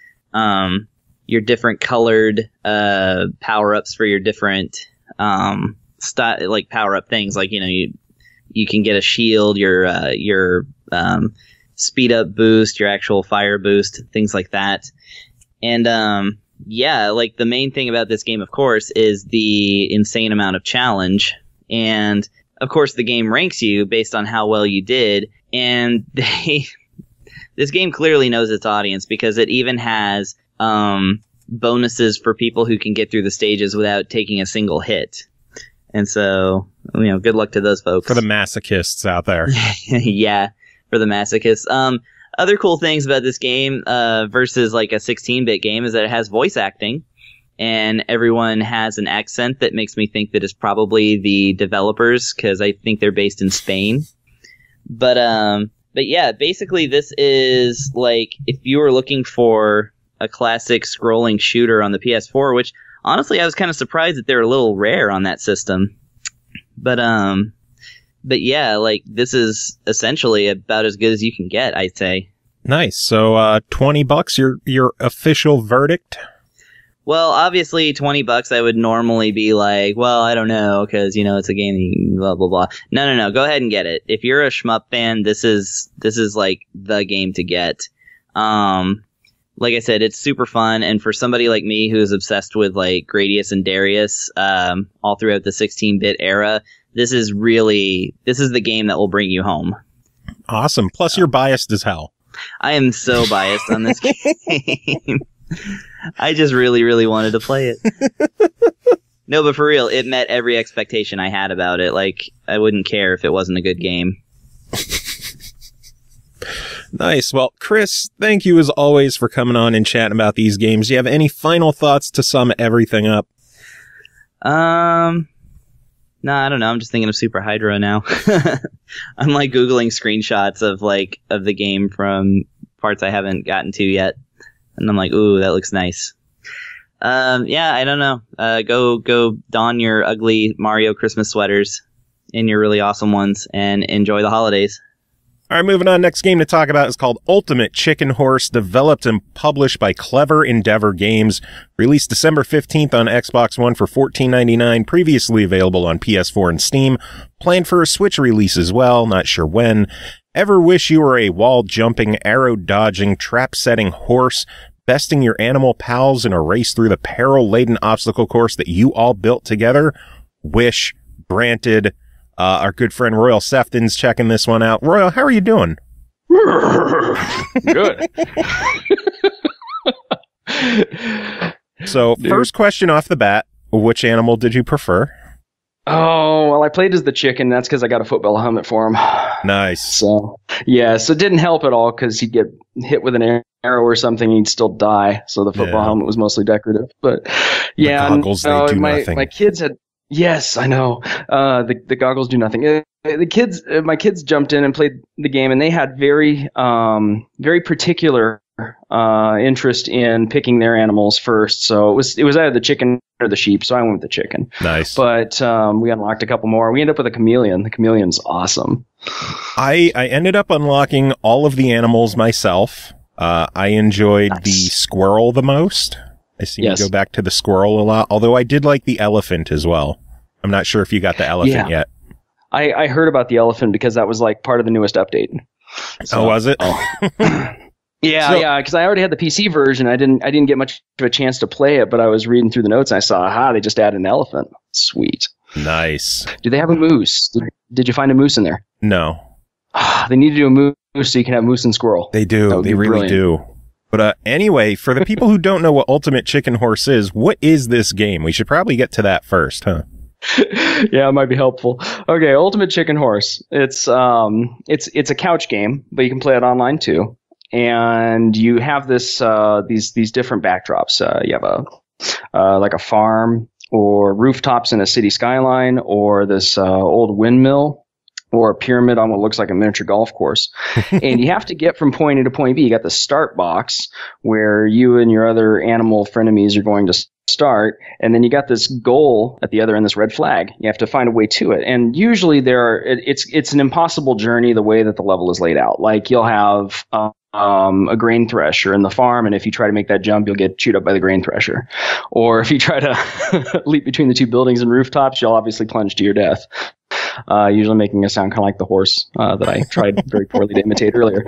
different colored power-ups for your different like power-up things. Like you can get a shield, your speed up boost, your actual fire boost, things like that. And yeah, like the main thing about this game, of course, is the insane amount of challenge. And of course, the game ranks you based on how well you did. And this game clearly knows its audience because it even has bonuses for people who can get through the stages without taking a single hit. And so, good luck to those folks. For the masochists out there. Yeah, for the masochists. Other cool things about this game versus like a 16-bit game is that it has voice acting. And everyone has an accent that makes me think that it's probably the developers, because I think they're based in Spain. But yeah, basically this is like if you were looking for a classic scrolling shooter on the PS4, which honestly I was kind of surprised that they're a little rare on that system. But yeah, like this is essentially about as good as you can get, I'd say. Nice. So $20, your official verdict? Well, obviously, $20, I would normally be like, well, I don't know, because, it's a game, blah, blah, blah. No. Go ahead and get it. If you're a shmup fan, this is like the game to get. Like I said, it's super fun. And for somebody like me who's obsessed with like Gradius and Darius, all throughout the 16-bit era, this is the game that will bring you home. Awesome. Plus, you're biased as hell. I am so biased on this game. I just really, really wanted to play it. No, but for real, it met every expectation I had about it. Like, I wouldn't care if it wasn't a good game. Nice. Well, Chris, thank you as always for coming on and chatting about these games. Do you have any final thoughts to sum everything up? No, I don't know. I'm just thinking of Super Hydorah now. I'm like Googling screenshots of the game from parts I haven't gotten to yet. And I'm like, ooh, that looks nice. Yeah, I don't know. Go don your ugly Mario Christmas sweaters and your really awesome ones and enjoy the holidays. All right, moving on. Next game to talk about is called Ultimate Chicken Horse, developed and published by clever Endeavour Games. Released December 15th on Xbox One for $14.99, previously available on PS4 and Steam. Planned for a Switch release as well, not sure when. Ever wish you were a wall-jumping, arrow-dodging, trap-setting horse, besting your animal pals in a race through the peril-laden obstacle course that you all built together? Wish granted. Our good friend Royal Sefton's checking this one out. Royal, how are you doing? Good. So, first question off the bat, which animal did you prefer? Oh, well, I played as the chicken. That's because I got a football helmet for him. Nice. So, yeah, so it didn't help at all because he'd get hit with an arrow or something and he'd still die. So the football helmet was mostly decorative. But, yeah. The goggles, they do nothing. My kids had... Yes, I know. The goggles do nothing. My kids jumped in and played the game, and they had very particular interest in picking their animals first. So it was either the chicken or the sheep. So I went with the chicken. Nice. But we unlocked a couple more. We ended up with a chameleon. The chameleon's awesome. I ended up unlocking all of the animals myself. I enjoyed the squirrel the most. I seem to go back to the squirrel a lot, although I did like the elephant as well. I'm not sure if you got the elephant yet. I heard about the elephant because that was like part of the newest update. So, was it? Yeah, because I already had the PC version. I didn't get much of a chance to play it, but I was reading through the notes and I saw, they just added an elephant. Sweet. Nice. Do they have a moose? Did you find a moose in there? No. They need to do a moose so you can have moose and squirrel. They do. They really do. But anyway, for the people who don't know what Ultimate Chicken Horse is, what is this game? We should probably get to that first, huh? Yeah, it might be helpful. Okay, Ultimate Chicken Horse. It's a couch game, but you can play it online too. And you have these different backdrops. You have like a farm or rooftops in a city skyline or this old windmill or a pyramid on what looks like a miniature golf course. And you have to get from point A to point B. You got the start box where you and your other animal frenemies are going to start, and then you got this goal at the other end, this red flag. You have to find a way to it. And usually it's an impossible journey the way that the level is laid out. Like you'll have a grain thresher in the farm, and if you try to make that jump, you'll get chewed up by the grain thresher. Or if you try to leap between the two buildings and rooftops, you'll obviously plunge to your death. Usually making a sound kind of like the horse that I tried very poorly to imitate earlier.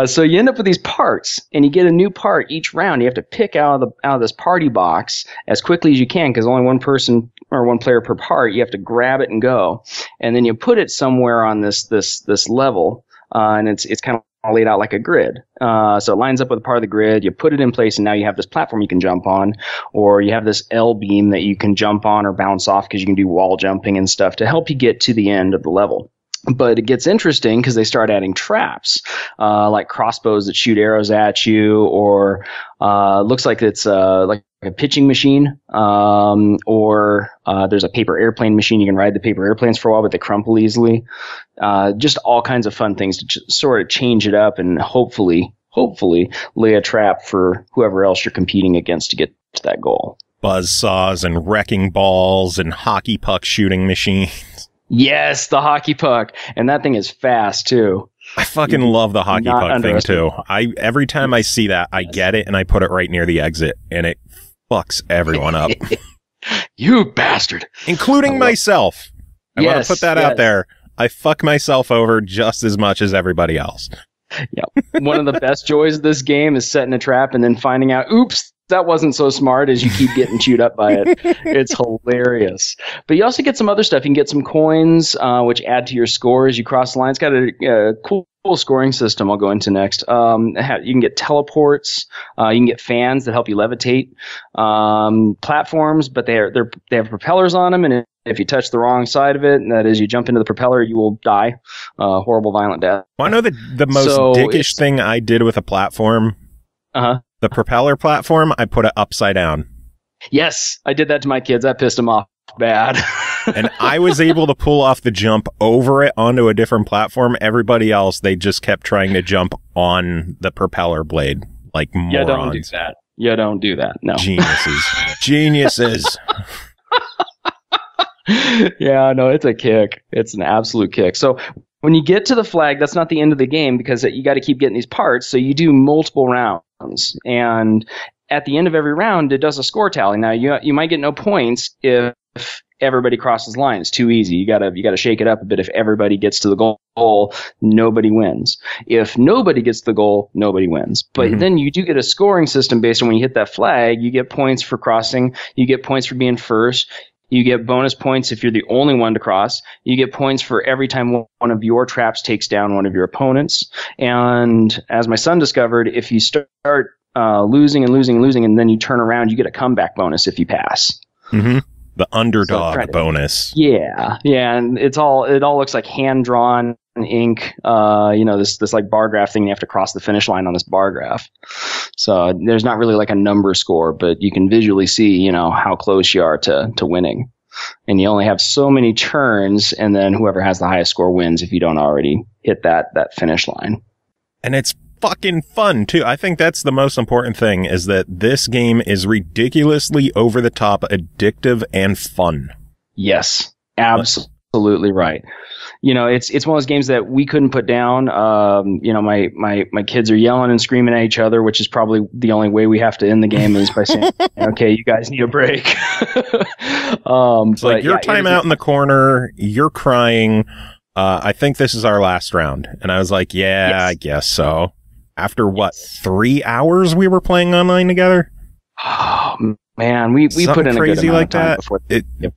So you end up with these parts, and you get a new part each round. You have to pick out of this party box as quickly as you can, because only one person or one player per part. You have to grab it and go, and then you put it somewhere on this level, and it's kind of laid out like a grid. So it lines up with a part of the grid. You put it in place, and now you have this platform you can jump on, or you have this L beam that you can jump on or bounce off because you can do wall jumping and stuff to help you get to the end of the level. But it gets interesting because they start adding traps, like crossbows that shoot arrows at you, or looks like it's like a pitching machine, or there's a paper airplane machine. You can ride the paper airplanes for a while, but they crumple easily. Just all kinds of fun things to sort of change it up and hopefully lay a trap for whoever else you're competing against to get to that goal. Buzzsaws and wrecking balls and hockey puck shooting machines. Yes, the hockey puck. And that thing is fast, too. I fucking love the hockey puck thing, too. Every time I see that, I get it, and I put it right near the exit, and it fucks everyone up. You bastard. Including myself. I want to put that out there. I fuck myself over just as much as everybody else. Yeah. One of the best joys of this game is setting a trap and then finding out, oops, that wasn't so smart, as you keep getting chewed up by it. It's hilarious. But you also get some other stuff. You can get some coins, which add to your score as you cross the line. It's got a cool scoring system I'll go into next. You can get teleports. You can get fans that help you levitate. Platforms, but they have propellers on them, and if you touch the wrong side of it, and that is you jump into the propeller, you will die. Horrible, violent death. Well, I know that the most dickish thing I did with a platform, the propeller platform, I put it upside down. Yes, I did that to my kids. That pissed them off bad. And I was able to pull off the jump over it onto a different platform. Everybody else, they just kept trying to jump on the propeller blade like morons. Yeah, don't do that. Yeah, don't do that. No. Geniuses. Geniuses. Yeah, no, it's a kick. It's an absolute kick. So when you get to the flag, that's not the end of the game because you got to keep getting these parts. So you do multiple rounds. And at the end of every round, it does a score tally. Now, you might get no points if everybody crosses the line. It's too easy. You gotta shake it up a bit. If everybody gets to the goal, nobody wins. If nobody gets to the goal, nobody wins. But then you do get a scoring system based on when you hit that flag. You get points for crossing. You get points for being first. You get bonus points if you're the only one to cross. You get points for every time one of your traps takes down one of your opponents. And as my son discovered, if you start losing and losing and losing, and then you turn around, you get a comeback bonus if you pass. The underdog bonus. Yeah, and it all looks like hand drawn ink. This like bar graph thing. You have to cross the finish line on this bar graph. So there's not really like a number score, but you can visually see how close you are to winning. And you only have so many turns, and then whoever has the highest score wins if you don't already hit that finish line. And it's fucking fun too. I think that's the most important thing, is that this game is ridiculously over the top, addictive, and fun. Yes, absolutely right. It's one of those games that we couldn't put down. My kids are yelling and screaming at each other, which is probably the only way we have to end the game is by saying, "Okay, you guys need a break." It's like your time out in the corner, you're crying. I think this is our last round, and I was like, "Yeah, I guess so." After 3 hours we were playing online together? Oh man, we put in a good amount like of time that before.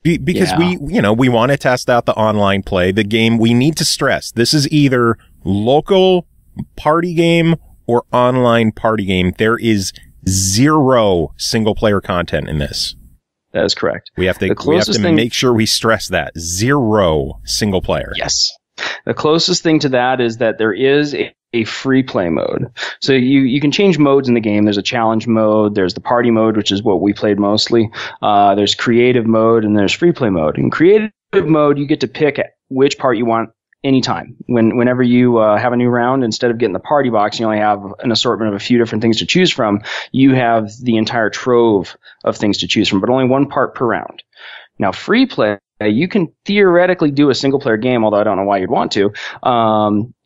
Because we want to test out the online play. The game, we need to stress, this is either local party game or online party game. There is 0 single player content in this. That is correct. We have to make sure we stress that. 0 single player. Yes. The closest thing to that is that there is a free play mode. So you can change modes in the game. There's a challenge mode. There's the party mode, which is what we played mostly. There's creative mode, and there's free play mode. In creative mode, you get to pick which part you want anytime. Whenever you have a new round, instead of getting the party box, you only have an assortment of a few different things to choose from. You have the entire trove of things to choose from, but only one part per round. Now, free play, you can theoretically do a single player game, although I don't know why you'd want to,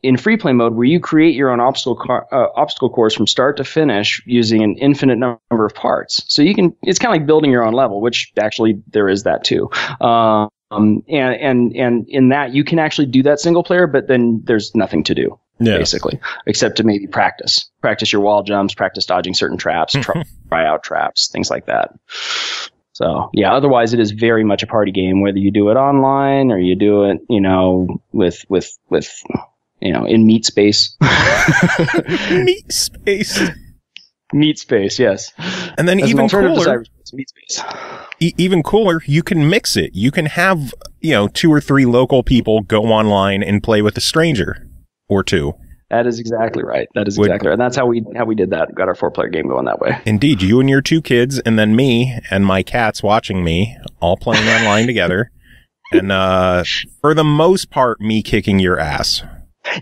in free play mode, where you create your own obstacle course from start to finish using an infinite number of parts. So it's kind of like building your own level, which actually there is that too. And in that you can actually do that single player, but then there's nothing to do. Basically, except to maybe practice your wall jumps, practice dodging certain traps, try out traps, things like that. So yeah, otherwise it is very much a party game, whether you do it online or you do it, with in meat space. Meat space, yes. And then as even cooler, meat space. Even cooler, you can mix it. You can have 2 or 3 local people go online and play with a stranger or 2. That is exactly right. That is exactly right. And that's how we did that. Got our 4-player game going that way. Indeed. You and your 2 kids, and then me and my cats watching me, all playing online together. And for the most part, me kicking your ass.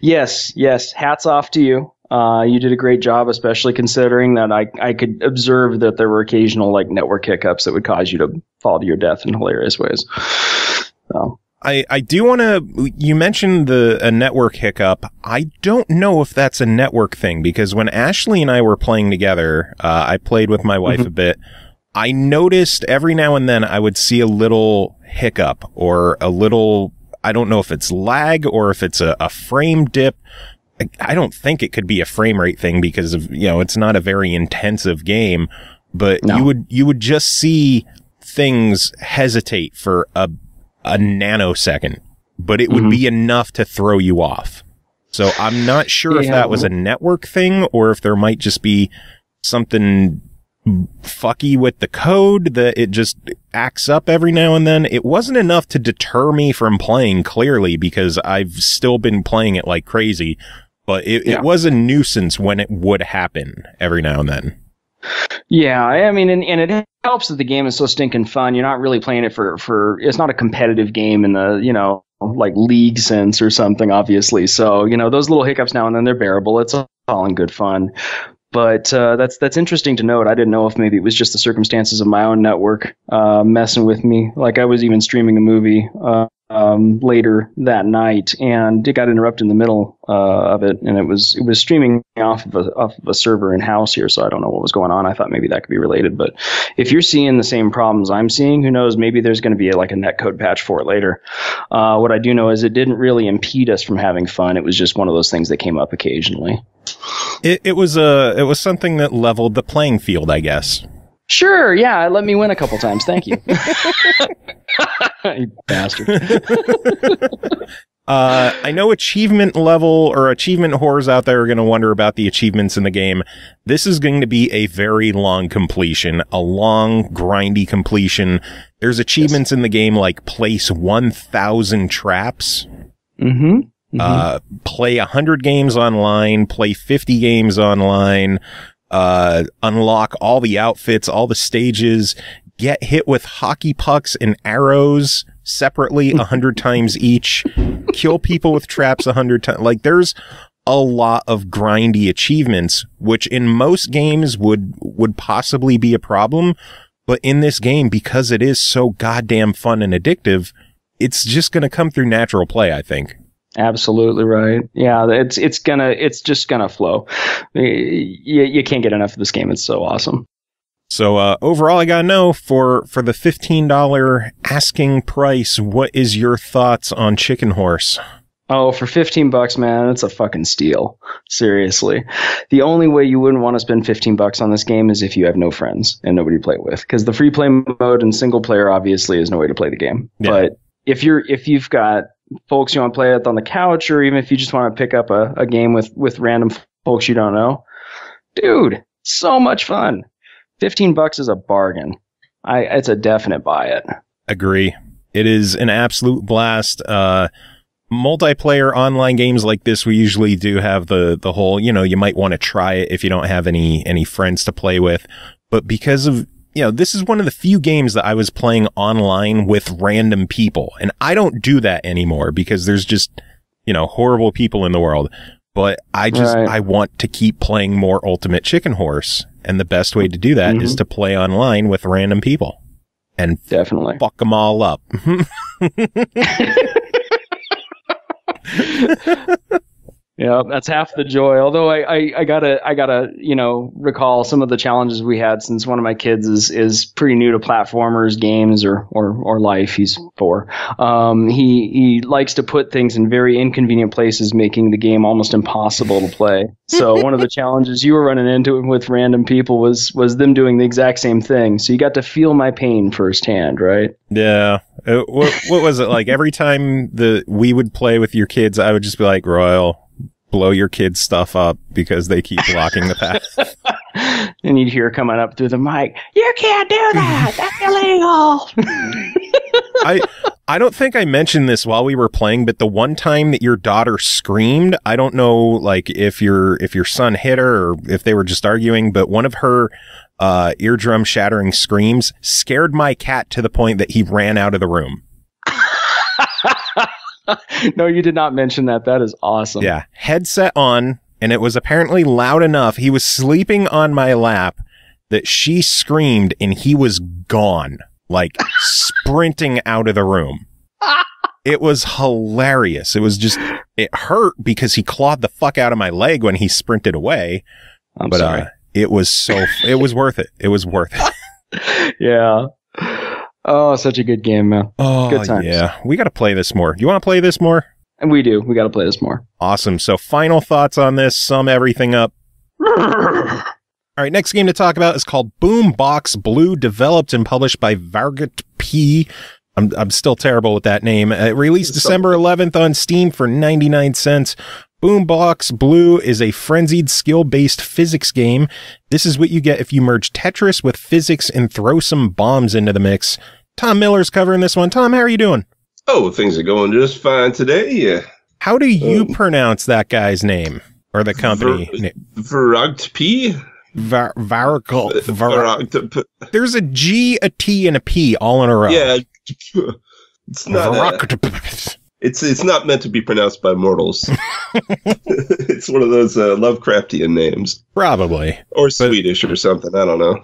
Yes. Hats off to you. You did a great job, especially considering that I could observe that there were occasional network hiccups that would cause you to fall to your death in hilarious ways. So. I do want to, you mentioned a network hiccup. I don't know if that's a network thing, because when Ashley and I were playing together, I played with my wife a bit. I noticed every now and then I would see a little hiccup or a little, I don't know if it's lag or if it's a frame dip. I don't think it could be a frame rate thing because of, it's not a very intensive game, but you would just see things hesitate for a nanosecond, but it would be enough to throw you off. So I'm not sure if that was a network thing or if there might just be something fucky with the code, that it just acts up every now and then. It wasn't enough to deter me from playing, clearly, because I've still been playing it like crazy. But it was a nuisance when it would happen every now and then. Yeah, I mean, and it helps that the game is so stinking fun. You're not really playing it for it's not a competitive game in the, like league sense or something, obviously. So, those little hiccups now and then, they're bearable. It's all in good fun. But that's interesting to note. I didn't know if maybe it was just the circumstances of my own network messing with me. Like I was even streaming a movie later that night, and it got interrupted in the middle of it, and it was streaming off of a server in house here. So I don't know what was going on. I thought maybe that could be related. But if you're seeing the same problems I'm seeing, who knows? Maybe there's going to be like a netcode patch for it later. What I do know is it didn't really impede us from having fun. It was just one of those things that came up occasionally. It was something that leveled the playing field, I guess. Sure, yeah, it let me win a couple times. Thank you. You bastard. I know achievement level or achievement whores out there are going to wonder about the achievements in the game. This is going to be a very long completion, a long, grindy completion. There's achievements in the game like place 1,000 traps. Mm-hmm. Play 100 games online, play 50 games online, unlock all the outfits, all the stages, get hit with hockey pucks and arrows separately 100 times each, kill people with traps 100 times. Like, there's a lot of grindy achievements, which in most games would possibly be a problem. But in this game, because it is so goddamn fun and addictive, it's just going to come through natural play, I think. Absolutely right. Yeah, it's just gonna flow. You can't get enough of this game. It's so awesome. So overall, I gotta know, for the $15 asking price, what is your thoughts on Chicken Horse? Oh, for $15, man, it's a fucking steal. Seriously. The only way you wouldn't want to spend $15 on this game is if you have no friends and nobody to play with, because the free play mode and single player obviously is no way to play the game. Yeah. But if you've got folks you want to play with on the couch, or even if you just want to pick up a game with random folks you don't know, dude, so much fun. $15 is a bargain. It's a definite buy it. Agree. It is an absolute blast. Multiplayer online games like this, we usually do have the whole, you might want to try it if you don't have any friends to play with. But because of, this is one of the few games that I was playing online with random people. And I don't do that anymore because there's just, horrible people in the world. But I want to keep playing more Ultimate Chicken Horse. And the best way to do that is to play online with random people. And definitely fuck them all up. Yeah, that's half the joy. Although I gotta recall some of the challenges we had, since one of my kids is pretty new to platformers, games, or life. He's 4. He likes to put things in very inconvenient places, making the game almost impossible to play. So one of the challenges you were running into with random people was them doing the exact same thing. So you got to feel my pain firsthand, right? Yeah. What was it like? Every time we would play with your kids, I would just be like, Royal, blow your kids' stuff up because they keep blocking the path. And you'd hear coming up through the mic, "You can't do that. That's illegal." I don't think I mentioned this while we were playing, but the one time that your daughter screamed, I don't know, like if your son hit her or if they were just arguing, but one of her eardrum shattering screams scared my cat to the point that he ran out of the room. No, you did not mention that. That is awesome. Yeah. Headset on, and it was apparently loud enough. He was sleeping on my lap that she screamed and he was gone, like sprinting out of the room. It was hilarious. It hurt because he clawed the fuck out of my leg when he sprinted away. I'm sorry. It was worth it. It was worth it. Yeah. Oh, such a good game, man. Oh, good times. Yeah. We got to play this more. Do you want to play this more? And we do. We got to play this more. Awesome. So final thoughts on this. Sum everything up. All right. Next game to talk about is called Boombox Blue, developed and published by VaragtP. I'm still terrible with that name. It released December 11th on Steam for 99 cents. Boombox Blue is a frenzied skill-based physics game. This is what you get if you merge Tetris with physics and throw some bombs into the mix. Tom Miller's covering this one. Tom, how are you doing? Oh, things are going just fine today. Yeah. How do you pronounce that guy's name or the company? VaragtP. VaragtP. There's a G, a T, and a P all in a row. Yeah. It's not. It's not meant to be pronounced by mortals. It's one of those Lovecraftian names. Probably. Or Swedish or something. I don't know.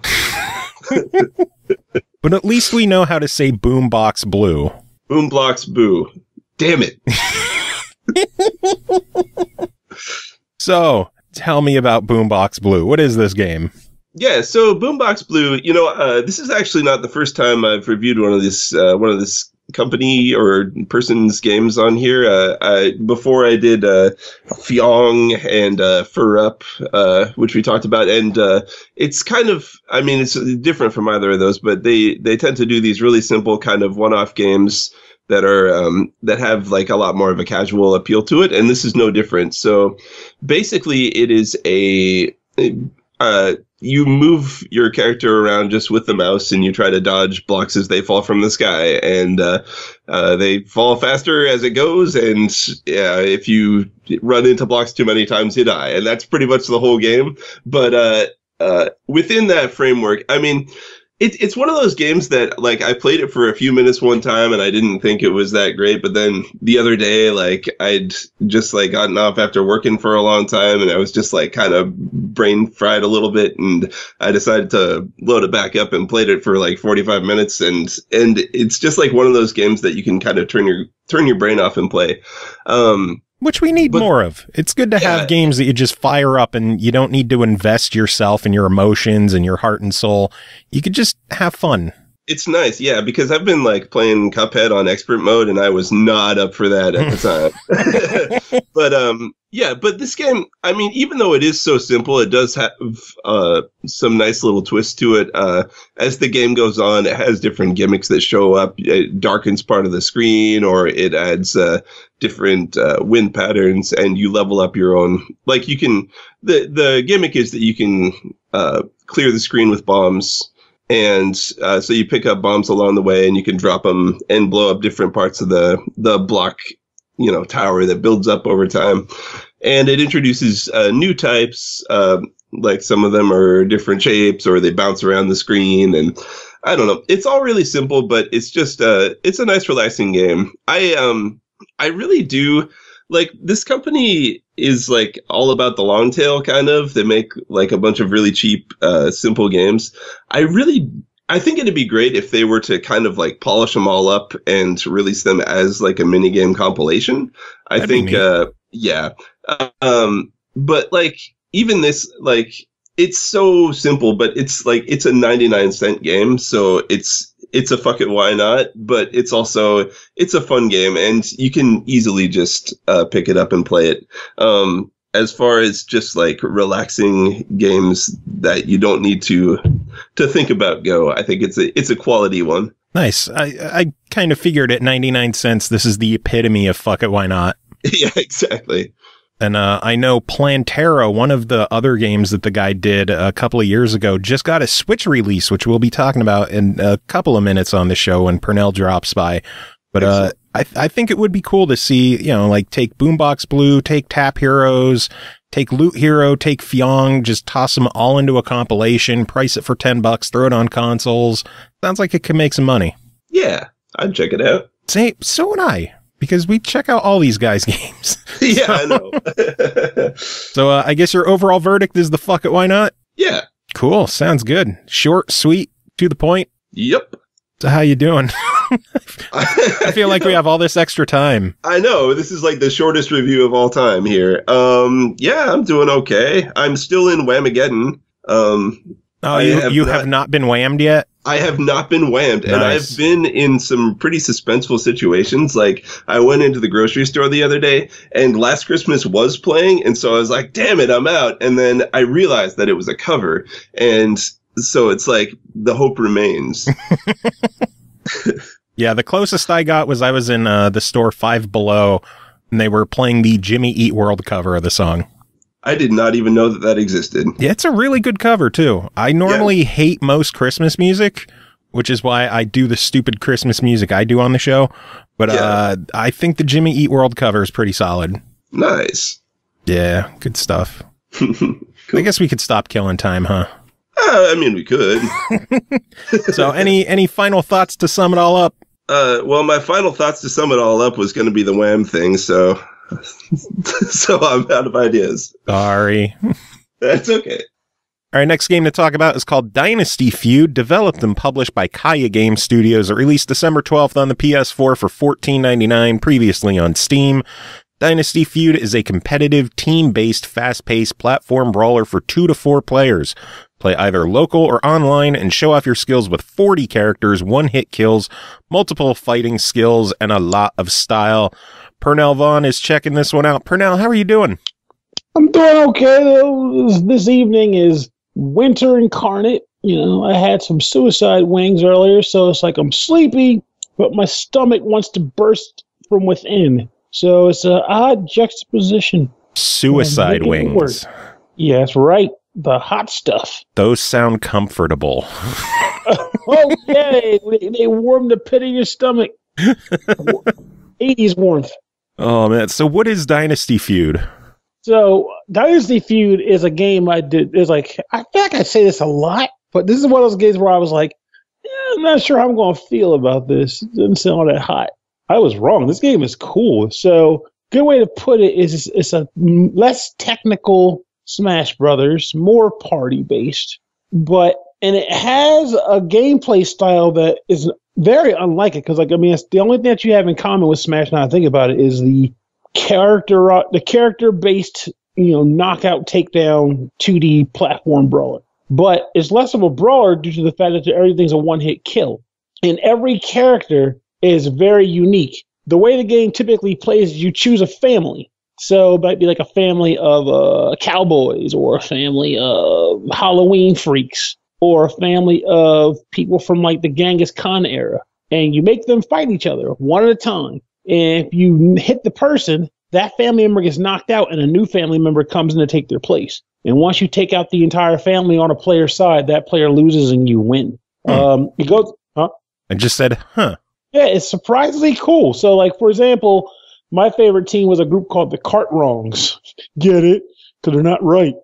But at least we know how to say Boombox Blue. Boombox Boo. Damn it. So, tell me about Boombox Blue. What is this game? Yeah, so Boombox Blue, this is actually not the first time I've reviewed one of this company or person's games on here. Before I did Fyong and Fur Up, which we talked about, and it's kind of, it's different from either of those, but they tend to do these really simple kind of one-off games that are that have like a lot more of a casual appeal to it, and this is no different. So basically, it is you move your character around just with the mouse, and you try to dodge blocks as they fall from the sky, and they fall faster as it goes, and if you run into blocks too many times, you die, and that's pretty much the whole game. But within that framework, it's one of those games that, like, I played it for a few minutes one time and I didn't think it was that great, but then the other day, like, I'd just, like, gotten off after working for a long time and I was just, like, kind of brain fried a little bit, and I decided to load it back up and played it for, like, 45 minutes, and it's just, like, one of those games that you can kind of turn your brain off and play. Which we need more of. It's good to have games that you just fire up and you don't need to invest yourself and your emotions and your heart and soul. You could just have fun. It's nice, yeah, because I've been like playing Cuphead on expert mode and I was not up for that at the time. But this game, even though it is so simple, it does have some nice little twists to it. As the game goes on, it has different gimmicks that show up. It darkens part of the screen, or it adds different wind patterns, and you level up your own. Like, you can, the gimmick is that you can clear the screen with bombs. And so you pick up bombs along the way, and you can drop them and blow up different parts of the block, tower that builds up over time. And it introduces new types, like some of them are different shapes, or they bounce around the screen. And I don't know. It's all really simple, but it's just it's a nice, relaxing game. I really do. Like, this company is, like, all about the long tail, kind of. They make, like, a bunch of really cheap, simple games. I think it'd be great if they were to kind of, like, polish them all up and release them as, like, a minigame compilation. I think, yeah. But, like, even this, like, it's so simple, but it's, like, it's a 99-cent game, so it's a fuck it, why not? But it's also, it's a fun game, and you can easily just pick it up and play it. As far as just like relaxing games that you don't need to think about go, I think it's a quality one. Nice. I kind of figured at 99 cents, this is the epitome of fuck it, why not? Yeah, exactly. And I know Plantera, one of the other games that the guy did a couple of years ago, just got a Switch release, which we'll be talking about in a couple of minutes on the show when Pernell drops by. But I think it would be cool to see, like, take Boombox Blue, take Tap Heroes, take Loot Hero, take Fyong, just toss them all into a compilation, price it for $10, throw it on consoles. Sounds like it could make some money. Yeah, I'd check it out. So would I. Because we check out all these guys' games. Yeah, I know. So I guess your overall verdict is the fuck it, why not? Yeah. Cool. Sounds good. Short, sweet, to the point. Yep. So how you doing? I feel like we have all this extra time. I know. This is like the shortest review of all time here. Yeah, I'm doing okay. I'm still in Whamageddon. You have not been whammed yet? I have not been whammed, Nice. And I've been in some pretty suspenseful situations. Like, I went into the grocery store the other day, and Last Christmas was playing, and so I was like, damn it, I'm out. And then I realized that it was a cover, and so it's like, the hope remains. Yeah, the closest I got was I was in the store Five Below, And they were playing the Jimmy Eat World cover of the song. I did not even know that existed. Yeah, it's a really good cover, too. I normally hate most Christmas music, which is why I do the stupid Christmas music I do on the show. But I think the Jimmy Eat World cover is pretty solid. Nice. Yeah, good stuff. Cool. I guess we could stop killing time, huh? I mean, we could. So any final thoughts to sum it all up? Well, my final thoughts to sum it all up was going to be the Wham thing, so I'm out of ideas. Sorry. That's okay. All right, next game to talk about is called Dynasty Feud, developed and published by Kaya Game Studios. It released December 12th on the PS4 for $14.99, previously on Steam. Dynasty Feud is a competitive, team-based, fast-paced platform brawler for 2 to 4 players. Play either local or online and show off your skills with 40 characters, 1-hit kills, multiple fighting skills, and a lot of style. Pernell Vaughn is checking this one out. Pernell, how are you doing? I'm doing okay, though. This evening is winter incarnate. You know, I had some suicide wings earlier, so it's like I'm sleepy, but my stomach wants to burst from within. So it's an odd juxtaposition. Suicide wings. Yeah, that's right. The hot stuff. Those sound comfortable. Oh, yay. They warm the pit of your stomach. 80s warmth. Oh, man. So what is Dynasty Feud? So Dynasty Feud is a game I did. It's like, I feel like I say this a lot, but this is one of those games where I was like, I'm not sure how I'm going to feel about this. It doesn't sound all that hot. I was wrong. This game is cool. So good way to put it is it's a less technical Smash Brothers, more party based, and it has a gameplay style that is very unlike it. Because it's the only thing that you have in common with Smash. Now I think about it is the character based, knockout takedown 2D platform brawler. But it's less of a brawler due to the fact that everything's a one-hit kill, and every character is very unique. The way the game typically plays is you choose a family. So it might be like a family of cowboys, or a family of Halloween freaks, or a family of people from like the Genghis Khan era. And you make them fight each other one at a time. And if you hit the person, that family member gets knocked out and a new family member comes in to take their place. And once you take out the entire family on a player's side, that player loses and you win. It goes, huh? I just said, huh. Yeah, it's surprisingly cool. So, like, for example, my favorite team was a group called the Cart Wrongs. Get it? Because they're not right.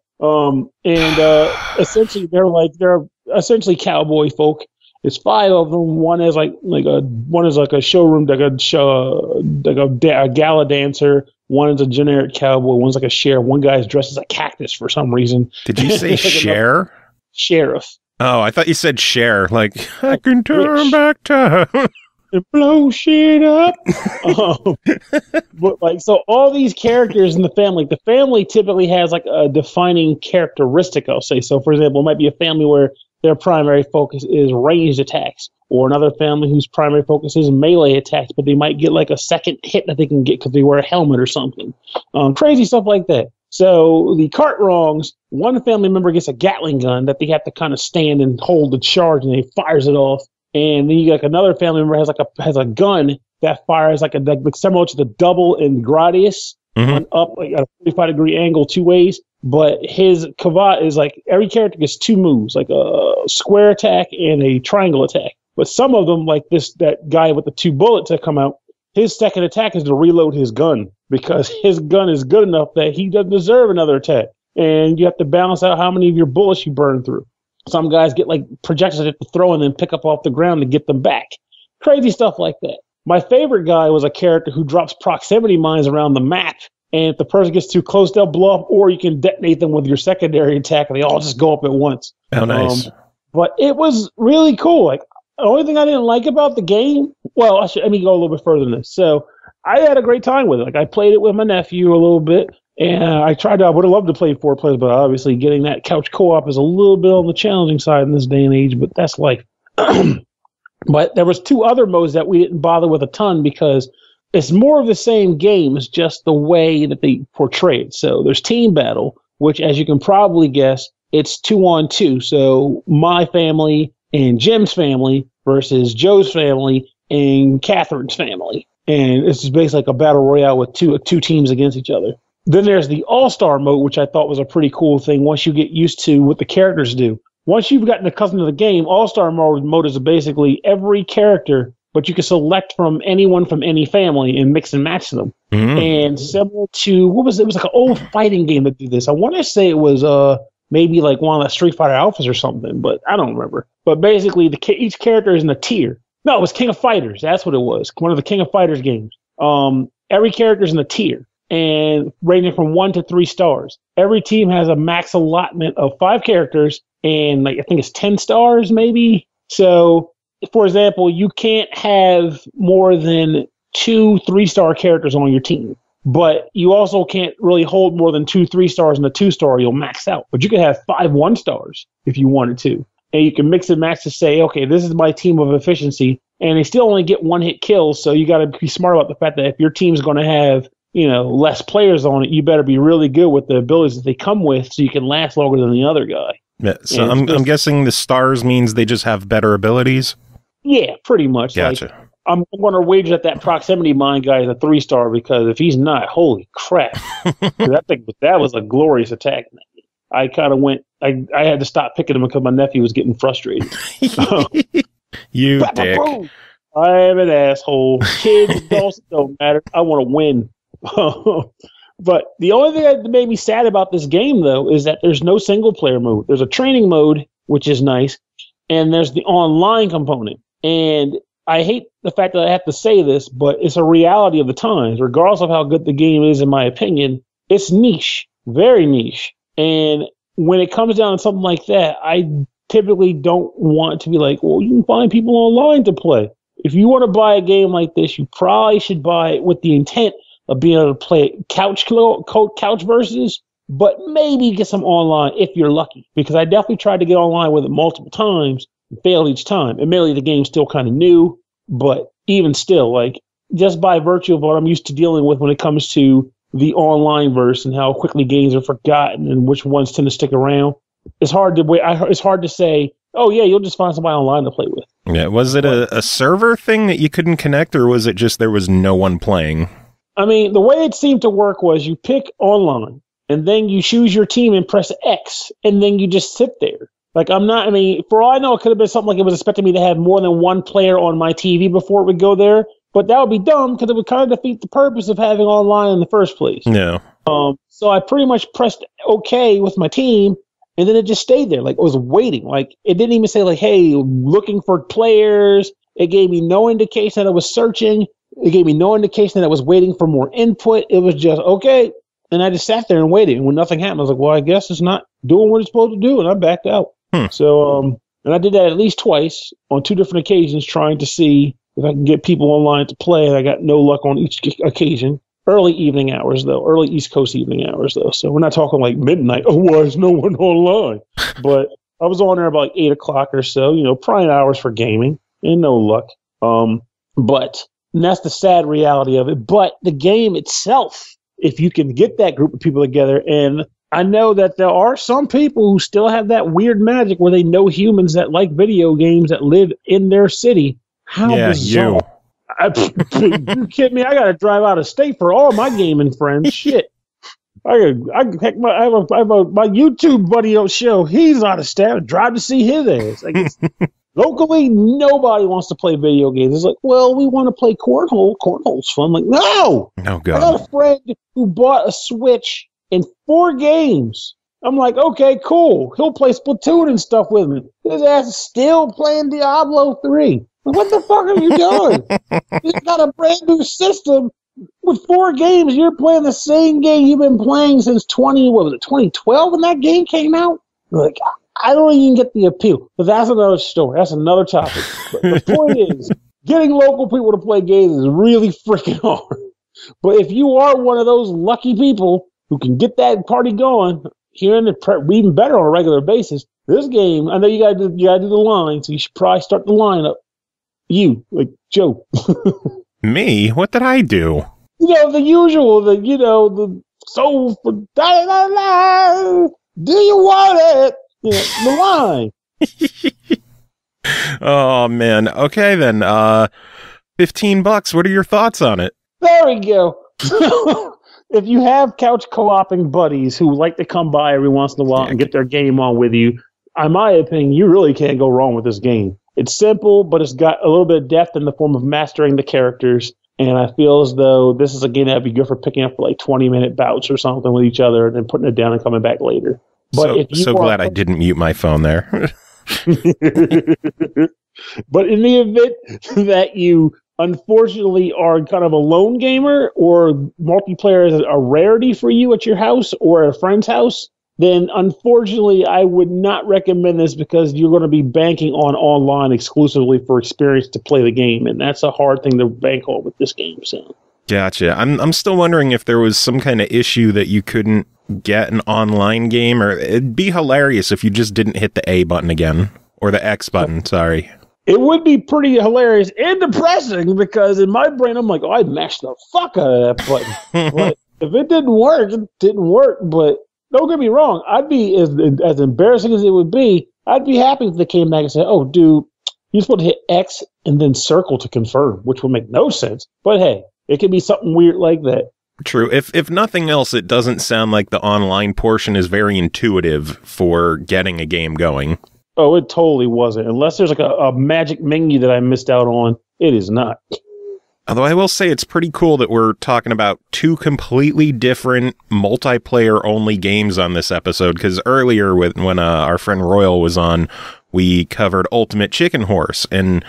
Essentially, they're essentially cowboy folk. There's 5 of them. One is like a showroom, like a gala dancer. One is a generic cowboy. One's like a sheriff. One guy's dressed as a cactus for some reason. Did you say share? Sheriff. Oh, I thought you said share. Like, I can turn back time. And blow shit up. But like, so all these characters in the family typically has like a defining characteristic, I'll say. So for example, it might be a family where their primary focus is ranged attacks, or another family whose primary focus is melee attacks, but they might get like a second hit that they can get because they wear a helmet or something. Crazy stuff like that. So the Cart Wrongs, one family member gets a Gatling gun that they have to kind of stand and hold the charge, and they fires it off. And then you got another family member has a gun that fires like similar to the double in Gradius, up like at a 45-degree angle 2 ways. But his Kavat is like every character gets 2 moves, like a square attack and a triangle attack. But some of them, like that guy with the 2 bullets that come out, his second attack is to reload his gun because his gun is good enough that he doesn't deserve another attack. And you have to balance out how many of your bullets you burn through. Some guys get like projectiles to throw and then pick up off the ground to get them back. Crazy stuff like that. My favorite guy was a character who drops proximity mines around the map. And if the person gets too close, they'll blow up, or you can detonate them with your secondary attack and they all just go up at once. Oh, nice. But it was really cool. Like, the only thing I didn't like about the game, well, let me go a little bit further than this. So I had a great time with it. Like, I played it with my nephew a little bit. And I would have loved to play 4 players, but obviously getting that couch co-op is a little bit on the challenging side in this day and age, but that's life. But there was 2 other modes that we didn't bother with a ton because it's more of the same game. It's just the way that they portray it. So there's team battle, which, as you can probably guess, it's 2-on-2. So my family and Jim's family versus Joe's family and Catherine's family. And it's just basically like a battle royale with two teams against each other. Then there's the All-Star mode, which I thought was a pretty cool thing once you get used to what the characters do. Once you've gotten accustomed to the game, All-Star mode is basically every character, but you can select from anyone from any family and mix and match them. And similar to, what was it? It was like an old fighting game that did this. I want to say it was maybe like one of the Street Fighter Alphas or something, but I don't remember. But basically, each character is in a tier. No, it was King of Fighters. That's what it was. One of the King of Fighters games. Every character is in a tier, and ranging from 1 to 3 stars. Every team has a max allotment of 5 characters, and like I think it's 10 stars maybe. So, for example, you can't have more than 2 3-star characters on your team. But you also can't really hold more than 2 3-stars in a 2-star. You'll max out. But you can have 5 1-stars if you wanted to. And you can mix and match to say, okay, this is my team of efficiency. And they still only get 1-hit kills. So you got to be smart about the fact that if your team's going to have, less players on it, you better be really good with the abilities that they come with so you can last longer than the other guy. Yeah, so I'm guessing the stars means they just have better abilities? Yeah, pretty much. Gotcha. Like, I'm going to wager that proximity mine guy is a 3-star because if he's not, holy crap. that was a glorious attack. I kind of went, I had to stop picking him because my nephew was getting frustrated. You dick. I am an asshole. Kids, adults, don't matter. I want to win. But the only thing that made me sad about this game, though, is that there's no single-player mode. There's a training mode, which is nice, and there's the online component. And I hate the fact that I have to say this, but it's a reality of the times. Regardless of how good the game is, in my opinion, it's niche, very niche. And when it comes down to something like that, I typically don't want to be like, well, you can find people online to play. If you want to buy a game like this, you probably should buy it with the intent of being able to play couch versus, but maybe get some online if you're lucky. Because I definitely tried to get online with it multiple times and failed each time. Admittedly, the game's still kind of new, but even still, like, just by virtue of what I'm used to dealing with when it comes to the online verse and how quickly games are forgotten and which ones tend to stick around, it's hard to say, oh yeah, you'll just find somebody online to play with. Yeah, was it a server thing that you couldn't connect, or was it just there was no one playing? I mean, the way it seemed to work was you pick online, and then you choose your team and press X, and then you just sit there. Like, for all I know, it could have been something like it was expecting me to have more than one player on my TV before it would go there, but that would be dumb because it would kind of defeat the purpose of having online in the first place. No. So I pretty much pressed OK with my team, and then it just stayed there. Like, it was waiting. Like, it didn't even say, like, hey, looking for players. It gave me no indication that it was searching. It gave me no indication that it was waiting for more input. It was just, okay. And I just sat there and waited. And when nothing happened, I was like, well, I guess it's not doing what it's supposed to do. And I backed out. So, and I did that at least twice on 2 different occasions, trying to see if I can get people online to play. And I got no luck on each occasion. Early evening hours, though. Early East Coast evening hours, though. So we're not talking like midnight. Oh, why is no one online? But I was on there about like 8 o'clock or so, prime hours for gaming. And no luck. But and that's the sad reality of it. But the game itself, if you can get that group of people together, and I know that there are some people who still have that weird magic where they know humans that like video games that live in their city. How bizarre. You kidding me? I got to drive out of state for all my gaming friends. Shit. I have my YouTube buddy on show. He's out of state. I drive to see his ass. Like, locally, nobody wants to play video games. It's like, well, we want to play cornhole. Cornhole's fun. I'm like, no. Oh, God. I got a friend who bought a Switch in 4 games. I'm like, okay, cool. He'll play Splatoon and stuff with me. His ass is still playing Diablo 3. Like, what the fuck are you doing? He's got a brand new system with 4 games. You're playing the same game you've been playing since 2012 when that game came out? Like, I don't even get the appeal. But that's another story. That's another topic. But the point is, getting local people to play games is really freaking hard. But if you are one of those lucky people who can get that party going, here in even better on a regular basis, this game, I know you gotta do the line, so you should probably start the lineup. You, like Joe. Me? What did I do? The usual, the soul for da-da-da-da, do you want it? The line. Oh, man. Okay, then. $15. What are your thoughts on it? There we go. If you have couch co-oping buddies who like to come by every once in a while and get their game on with you, in my opinion, you really can't go wrong with this game. It's simple, but it's got a little bit of depth in the form of mastering the characters. And I feel as though this is a game that'd be good for picking up for like 20-minute bouts or something with each other and then putting it down and coming back later. But so glad I didn't mute my phone there. But in the event that you unfortunately are kind of a lone gamer or multiplayer is a rarity for you at your house or a friend's house, then unfortunately I would not recommend this because you're going to be banking on online exclusively for experience to play the game, and that's a hard thing to bank on with this game. So, gotcha. I'm still wondering if there was some kind of issue that you couldn't get an online game, or it'd be hilarious if you just didn't hit the A button again, or the X button, sorry. It would be pretty hilarious and depressing because in my brain, I'm like, oh, I mashed the fuck out of that button. But if it didn't work, it didn't work. But don't get me wrong, I'd be, as embarrassing as it would be, I'd be happy if they came back and said, oh, dude, you're supposed to hit X and then circle to confirm, which would make no sense. But hey, it could be something weird like that. True. If nothing else, it doesn't sound like the online portion is very intuitive for getting a game going. Oh, it totally wasn't. Unless there's like a magic menu that I missed out on, it is not. Although I will say it's pretty cool that we're talking about two completely different multiplayer-only games on this episode, because earlier when our friend Royal was on, we covered Ultimate Chicken Horse, and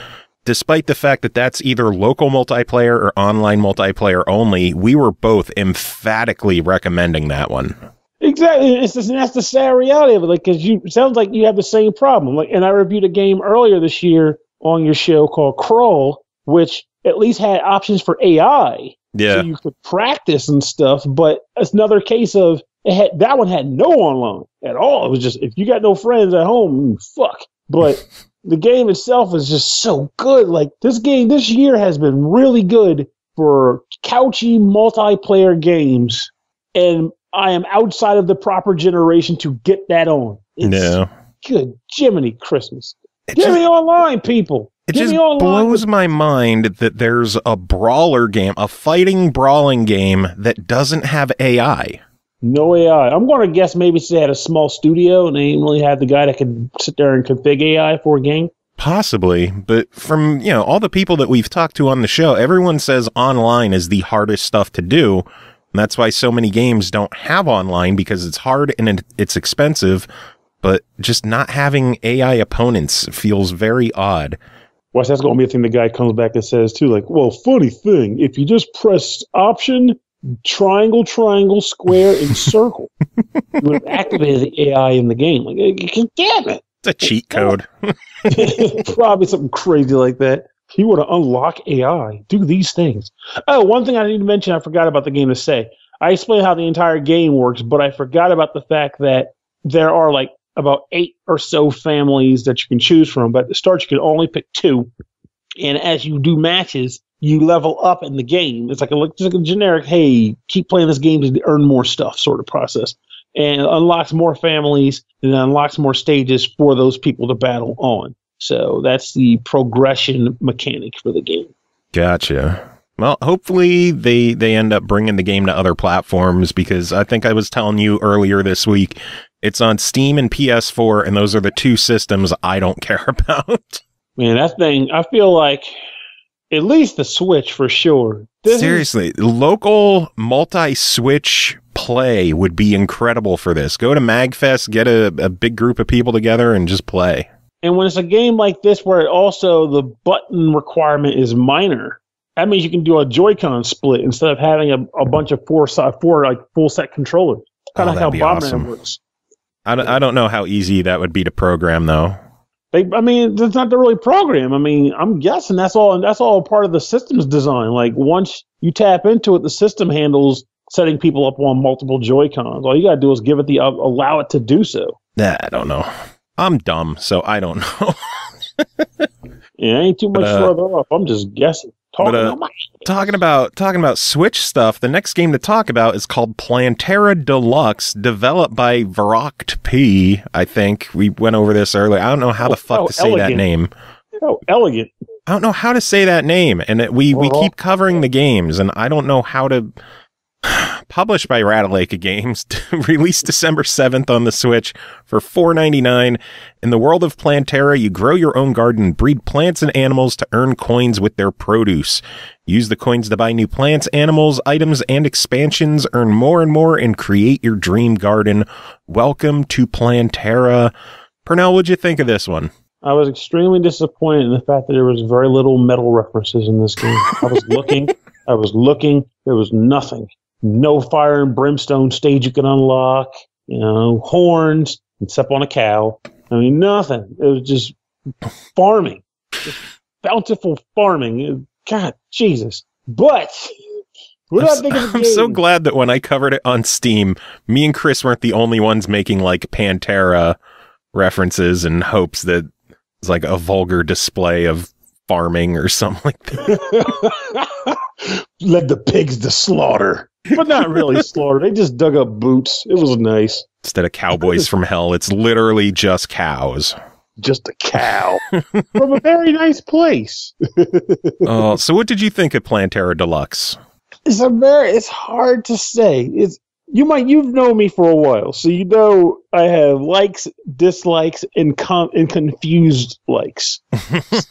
despite the fact that that's either local multiplayer or online multiplayer only, we were both emphatically recommending that one. Exactly, that's the sad reality of it. Like, because it sounds like you have the same problem. Like, and I reviewed a game earlier this year on your show called Crawl, which at least had options for AI, so you could practice and stuff. But it's another case of that one had no online at all. It was just if you got no friends at home, fuck. But the game itself is just so good. Like this game this year has been really good for couchy multiplayer games, and I am outside of the proper generation to get that on. It's good Jiminy Christmas. Get me online, people. It just blows my mind that there's a brawler game, a fighting brawling game that doesn't have AI. No AI. I'm going to guess maybe they had a small studio and they didn't really have the guy that could sit there and config AI for a game. Possibly, but from all the people that we've talked to on the show, everyone says online is the hardest stuff to do. And that's why so many games don't have online, because it's hard and it's expensive, but just not having AI opponents feels very odd. Well, that's going to be a thing the guy comes back and says, too. Like, well, funny thing, if you just press Option, triangle, square, and circle, you would have activated the AI in the game. Like, damn it. It's a cheat code. Probably something crazy like that. You want to unlock AI. Do these things. Oh, one thing I need to mention I forgot about the game to say. I explained how the entire game works, but I forgot about the fact that there are like about 8 or so families that you can choose from. But at the start, you can only pick 2. And as you do matches, you level up in the game. It's like a generic, hey, keep playing this game to earn more stuff sort of process. And it unlocks more families and unlocks more stages for those people to battle on. So that's the progression mechanic for the game. Gotcha. Well, hopefully they end up bringing the game to other platforms, because I think I was telling you earlier this week, it's on Steam and PS4, and those are the 2 systems I don't care about. Man, that thing, I feel like at least the Switch for sure. Seriously, local multi-Switch play would be incredible for this. Go to MagFest, get a big group of people together, and just play. And when it's a game like this where also the button requirement is minor, that means you can do a Joy-Con split instead of having a bunch of four like full set controllers. Kind of like how Bomberman works. I don't know how easy that would be to program though. It's not to really program. I'm guessing that's all part of the system's design. Like once you tap into it, the system handles setting people up on multiple Joy-Cons. All you gotta do is give it allow it to do so. I don't know. I'm dumb, so I don't know. Yeah, ain't too much further off. I'm just guessing. Talking about Switch stuff, the next game to talk about is called Plantera Deluxe, developed by VaragtP, I think. We went over this earlier. I don't know how the fuck to say that name. How elegant. I don't know how to say that name, and we keep covering the games, and I don't know how to. Published by Ratalaika Games, released December 7th on the Switch for $4.99. In the world of Plantera, you grow your own garden and breed plants and animals to earn coins with their produce. Use the coins to buy new plants, animals, items, and expansions. Earn more and more and create your dream garden. Welcome to Plantera. Pernell, what'd you think of this one? I was extremely disappointed in the fact that there was very little metal references in this game. I was looking, there was nothing. No fire and brimstone stage you can unlock, horns, and step on a cow. I mean, nothing. It was just farming. Just bountiful farming. God, Jesus. But, what do I think of the game? I'm so glad that when I covered it on Steam, me and Chris weren't the only ones making, like, Pantera references in hopes that it's like a vulgar display of farming or something like that. Led the pigs to slaughter. But not really slaughter. They just dug up boots. It was nice. Instead of cowboys from hell, it's literally just cows. Just a cow. From a very nice place. So what did you think of Plantera Deluxe? It's hard to say. You've known me for a while, so you know I have likes, dislikes, and confused likes.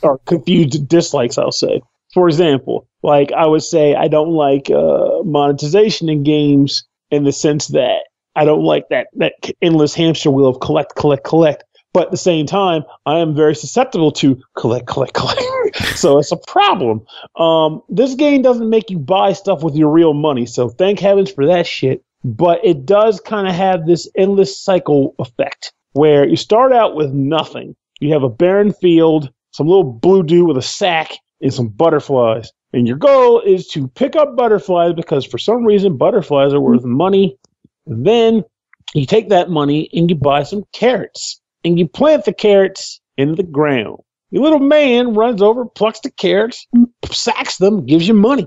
Or confused dislikes, I'll say. For example, like I would say I don't like monetization in games in the sense that I don't like that endless hamster wheel of collect. But at the same time, I am very susceptible to collect. So it's a problem. This game doesn't make you buy stuff with your real money, so thank heavens for that shit. But it does kind of have this endless cycle effect where you start out with nothing. You have a barren field, some little blue dude with a sack, and some butterflies. And your goal is to pick up butterflies because for some reason butterflies are worth money. And then you take that money and you buy some carrots. And you plant the carrots into the ground. Your little man runs over, plucks the carrots, sacks them, gives you money.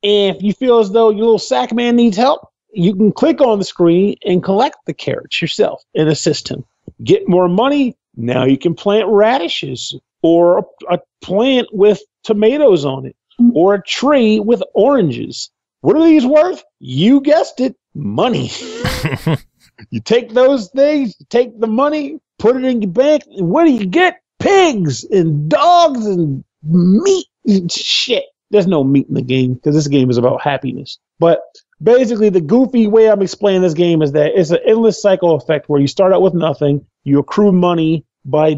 And if you feel as though your little sack man needs help, you can click on the screen and collect the carrots yourself and assist him. Get more money. Now you can plant radishes or a plant with tomatoes on it or a tree with oranges. What are these worth? You guessed it, money. You take those things, you take the money, put it in your bank, and what do you get? Pigs and dogs and meat and shit. There's no meat in the game because this game is about happiness. But basically, the goofy way I'm explaining this game is that it's an endless cycle effect where you start out with nothing, you accrue money by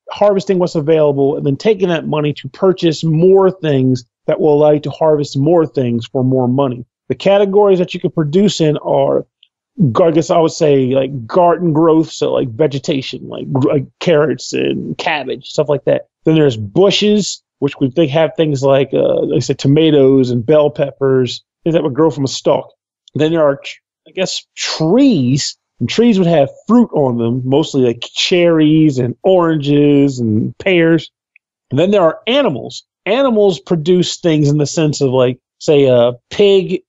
harvesting what's available, and then taking that money to purchase more things that will allow you to harvest more things for more money. The categories that you can produce in are, I guess I would say, like garden growth, so like vegetation, like carrots and cabbage, stuff like that. Then there's bushes, which they have things like I said, tomatoes and bell peppers, things that would grow from a stalk. Then there are, I guess, trees. And trees would have fruit on them, mostly like cherries and oranges and pears. And then there are animals. Animals produce things in the sense of, like, say, a pig.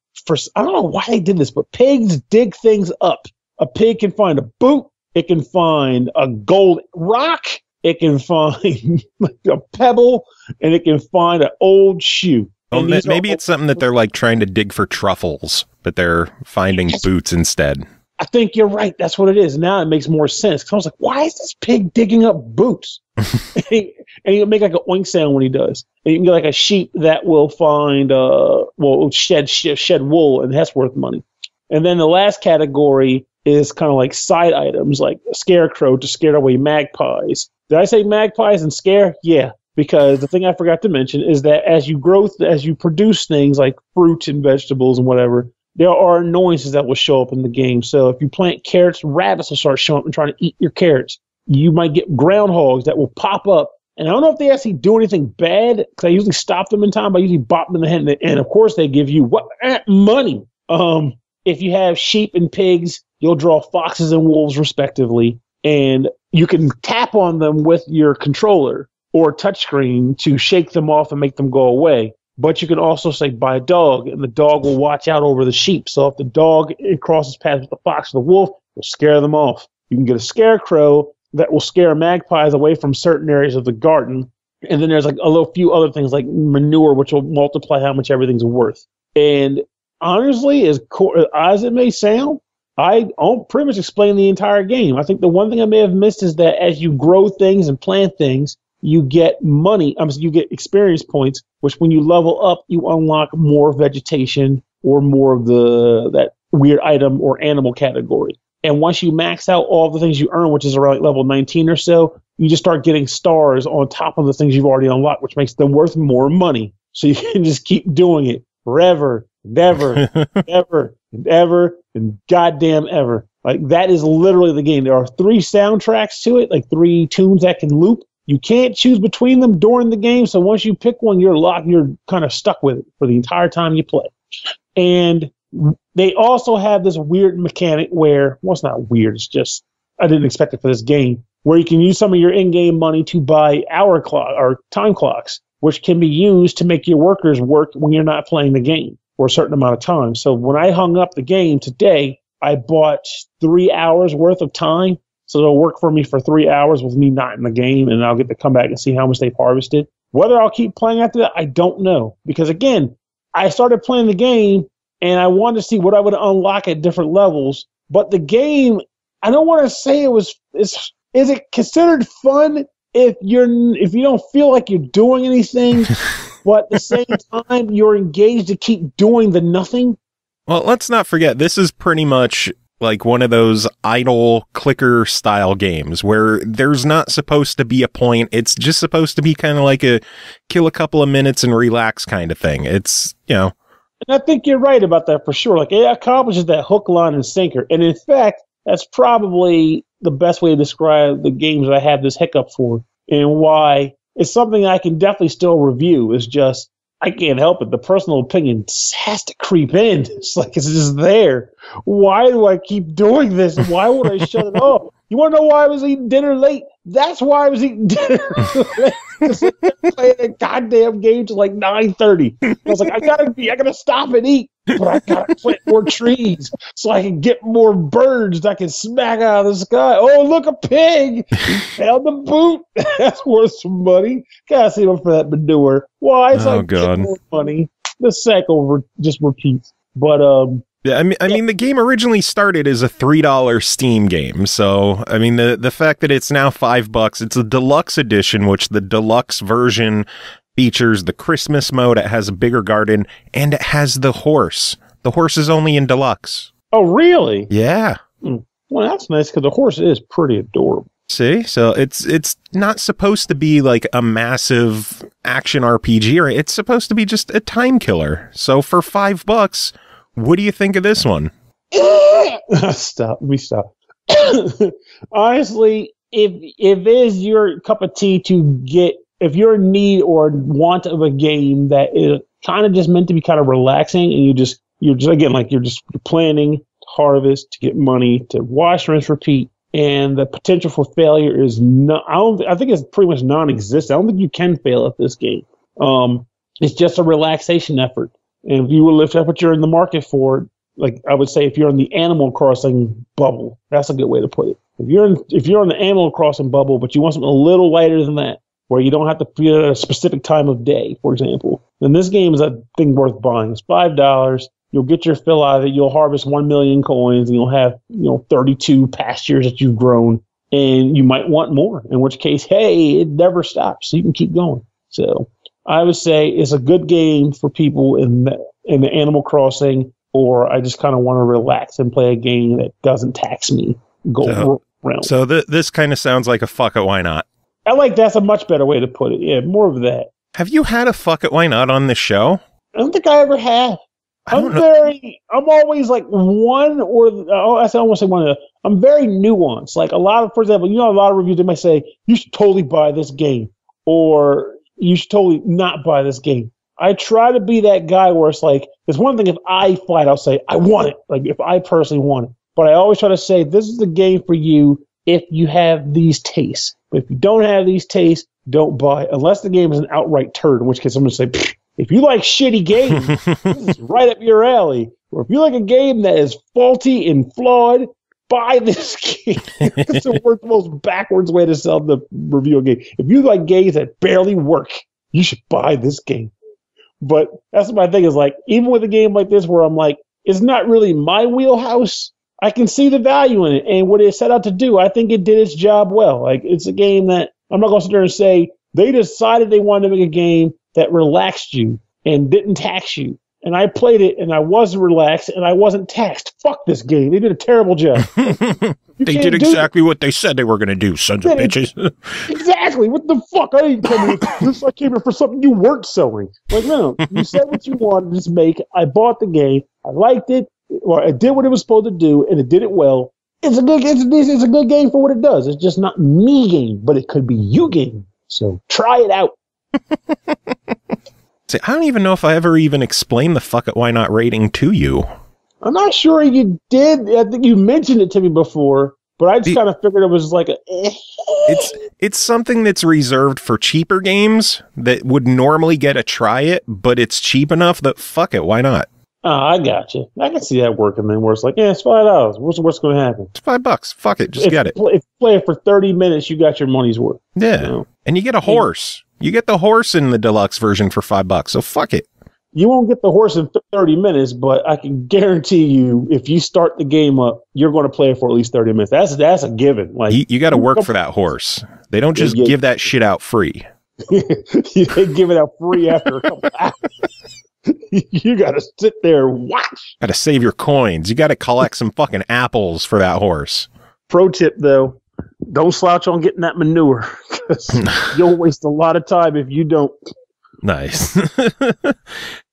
I don't know why they did this, but pigs dig things up. A pig can find a boot. It can find a gold rock. It can find a pebble. And it can find an old shoe. Well, maybe it's something that they're like trying to dig for truffles, but they're finding boots instead. I think you're right. That's what it is. Now it makes more sense. Because I was like, why is this pig digging up boots? and he'll make like an oink sound when he does. And you can get like a sheep that will find, shed wool, and that's worth money. And then the last category is kind of like side items, like a scarecrow to scare away magpies. Did I say magpies and scare? Yeah. Because the thing I forgot to mention is that as you produce things like fruit and vegetables and whatever, there are annoyances that will show up in the game. So if you plant carrots, rabbits will start showing up and trying to eat your carrots. You might get groundhogs that will pop up. And I don't know if they actually do anything bad, because I usually stop them in time, but I usually bop them in the head. And of course, they give you money. If you have sheep and pigs, you'll draw foxes and wolves respectively. And you can tap on them with your controller or touchscreen to shake them off and make them go away. But you can also say, buy a dog, and the dog will watch out over the sheep. So if the dog crosses paths with the fox or the wolf, it'll scare them off. You can get a scarecrow that will scare magpies away from certain areas of the garden. And then there's like a little few other things like manure, which will multiply how much everything's worth. And honestly, as it may sound, I pretty much explain the entire game. I think the one thing I may have missed is that as you grow things and plant things, you get money. You get experience points, which when you level up, you unlock more vegetation or more of that weird item or animal category. And once you max out all the things you earn, which is around like level 19 or so, you just start getting stars on top of the things you've already unlocked, which makes them worth more money. So you can just keep doing it forever, never, ever, and ever, and goddamn ever. Like, that is literally the game. There are 3 soundtracks to it, like 3 tunes that can loop. You can't choose between them during the game, so once you pick one, you're kind of stuck with it for the entire time you play. And they also have this weird mechanic where, well, it's not weird, it's just, I didn't expect it for this game, where you can use some of your in-game money to buy hour clock or time clocks, which can be used to make your workers work when you're not playing the game for a certain amount of time. So when I hung up the game today, I bought 3 hours worth of time. So it'll work for me for 3 hours with me not in the game, and I'll get to come back and see how much they've harvested. Whether I'll keep playing after that, I don't know. Because again, I started playing the game, and I wanted to see what I would unlock at different levels. But the game, I don't want to say is it considered fun if you don't feel like you're doing anything, but at the same time you're engaged to keep doing the nothing? Well, let's not forget, this is pretty much like one of those idle clicker style games where there's not supposed to be a point. It's just supposed to be kind of like a kill a couple of minutes and relax kind of thing. It's, And I think you're right about that for sure. Like, it accomplishes that hook, line, and sinker. And in fact, that's probably the best way to describe the games that I have this hiccup for, and why it's something I can definitely still review. It's just, I can't help it. The personal opinion has to creep in. It's like, it's just there. Why do I keep doing this? Why would I shut it off? You want to know why I was eating dinner late? That's why I was eating dinner late. Playing that goddamn game till like 9:30. I was like, I gotta stop and eat, but I gotta plant more trees so I can get more birds that I can smack out of the sky. Oh, look, a pig! He found the boot. That's worth some money. Gotta save up for that manure. Why? It's like, get more money. The cycle just repeats. But yeah, I mean, the game originally started as a $3 Steam game. So, I mean, the fact that it's now $5, it's a deluxe edition, which the deluxe version features the Christmas mode. It has a bigger garden, and it has the horse. The horse is only in deluxe. Oh, really? Yeah. Well, that's nice because the horse is pretty adorable. See, so it's not supposed to be like a massive action RPG, or it's supposed to be just a time killer. So for $5, what do you think of this one? Stop. Honestly, if it is your cup of tea to get, if you're in need or want of a game that is kind of just meant to be kind of relaxing, and you're just again, like you're planning to harvest, to get money, to wash, rinse, repeat, and the potential for failure is not, I think it's pretty much non-existent. I don't think you can fail at this game. It's just a relaxation effort. And if you were if that's what you're in the market for, like I would say, if you're in the Animal Crossing bubble, that's a good way to put it. If you're in the Animal Crossing bubble, but you want something a little lighter than that, where you don't have to be at a specific time of day, for example, then this game is a thing worth buying. It's $5. You'll get your fill out of it. You'll harvest 1 million coins, and you'll have 32 pastures that you've grown, and you might want more. In which case, hey, it never stops, so you can keep going. So I would say it's a good game for people in the Animal Crossing, or I just kind of want to relax and play a game that doesn't tax me. Around. So this kind of sounds like a fuck it, why not? I like that's a much better way to put it. Yeah, more of that. Have you had a fuck it, why not on this show? I don't think I ever have. I'm always like one or I won't say one. I'm very nuanced. Like a lot of, for example, a lot of reviews they might say you should totally buy this game, or you should totally not buy this game. I try to be that guy where it's like, it's one thing if I flat out say, I want it, like if I personally want it. But I always try to say, this is the game for you if you have these tastes. But if you don't have these tastes, don't buy it. Unless the game is an outright turd, in which case I'm going to say, if you like shitty games, this is right up your alley. Or if you like a game that is faulty and flawed, buy this game. It's the most backwards way to sell the review a game. If you like games that barely work, you should buy this game. But that's my thing is like, even with a game like this where I'm like, it's not really my wheelhouse, I can see the value in it. And what it set out to do, I think it did its job well. Like, it's a game that I'm not going to sit there and say they decided they wanted to make a game that relaxed you and didn't tax you. And I played it, and I wasn't relaxed, and I wasn't taxed. Fuck this game. They did a terrible job. They did exactly what they said they were going to do, sons of bitches. Exactly. What the fuck? I didn't come here. I came here for something you weren't selling. Like, no. You said what you wanted to make. I bought the game. I liked it. Or I did what it was supposed to do, and it did it well. It's a good game for what it does. It's just not me game, but it could be you game. So try it out. See, I don't even know if I ever even explained the fuck it why not rating to you. I'm not sure you did. I think you mentioned it to me before, but I just kind of figured it was like a... It's something that's reserved for cheaper games that would normally get a try it, but it's cheap enough that fuck it, why not? Oh, I got you. I can see that working then, where it's like, yeah, it's $5. What's going to happen? It's $5. Fuck it, just get it. If you play it for 30 minutes, you got your money's worth. Yeah, you know? And you get a horse. You get the horse in the deluxe version for $5, so fuck it. You won't get the horse in 30 minutes, but I can guarantee you, if you start the game up, you're going to play it for at least 30 minutes. That's a given. Like, you got to work for that horse. They don't just give that shit out free. They give it out free after a couple hours. You got to sit there and watch. Got to save your coins. You got to collect some fucking apples for that horse. Pro tip, though. Don't slouch on getting that manure, because you'll waste a lot of time if you don't. Nice.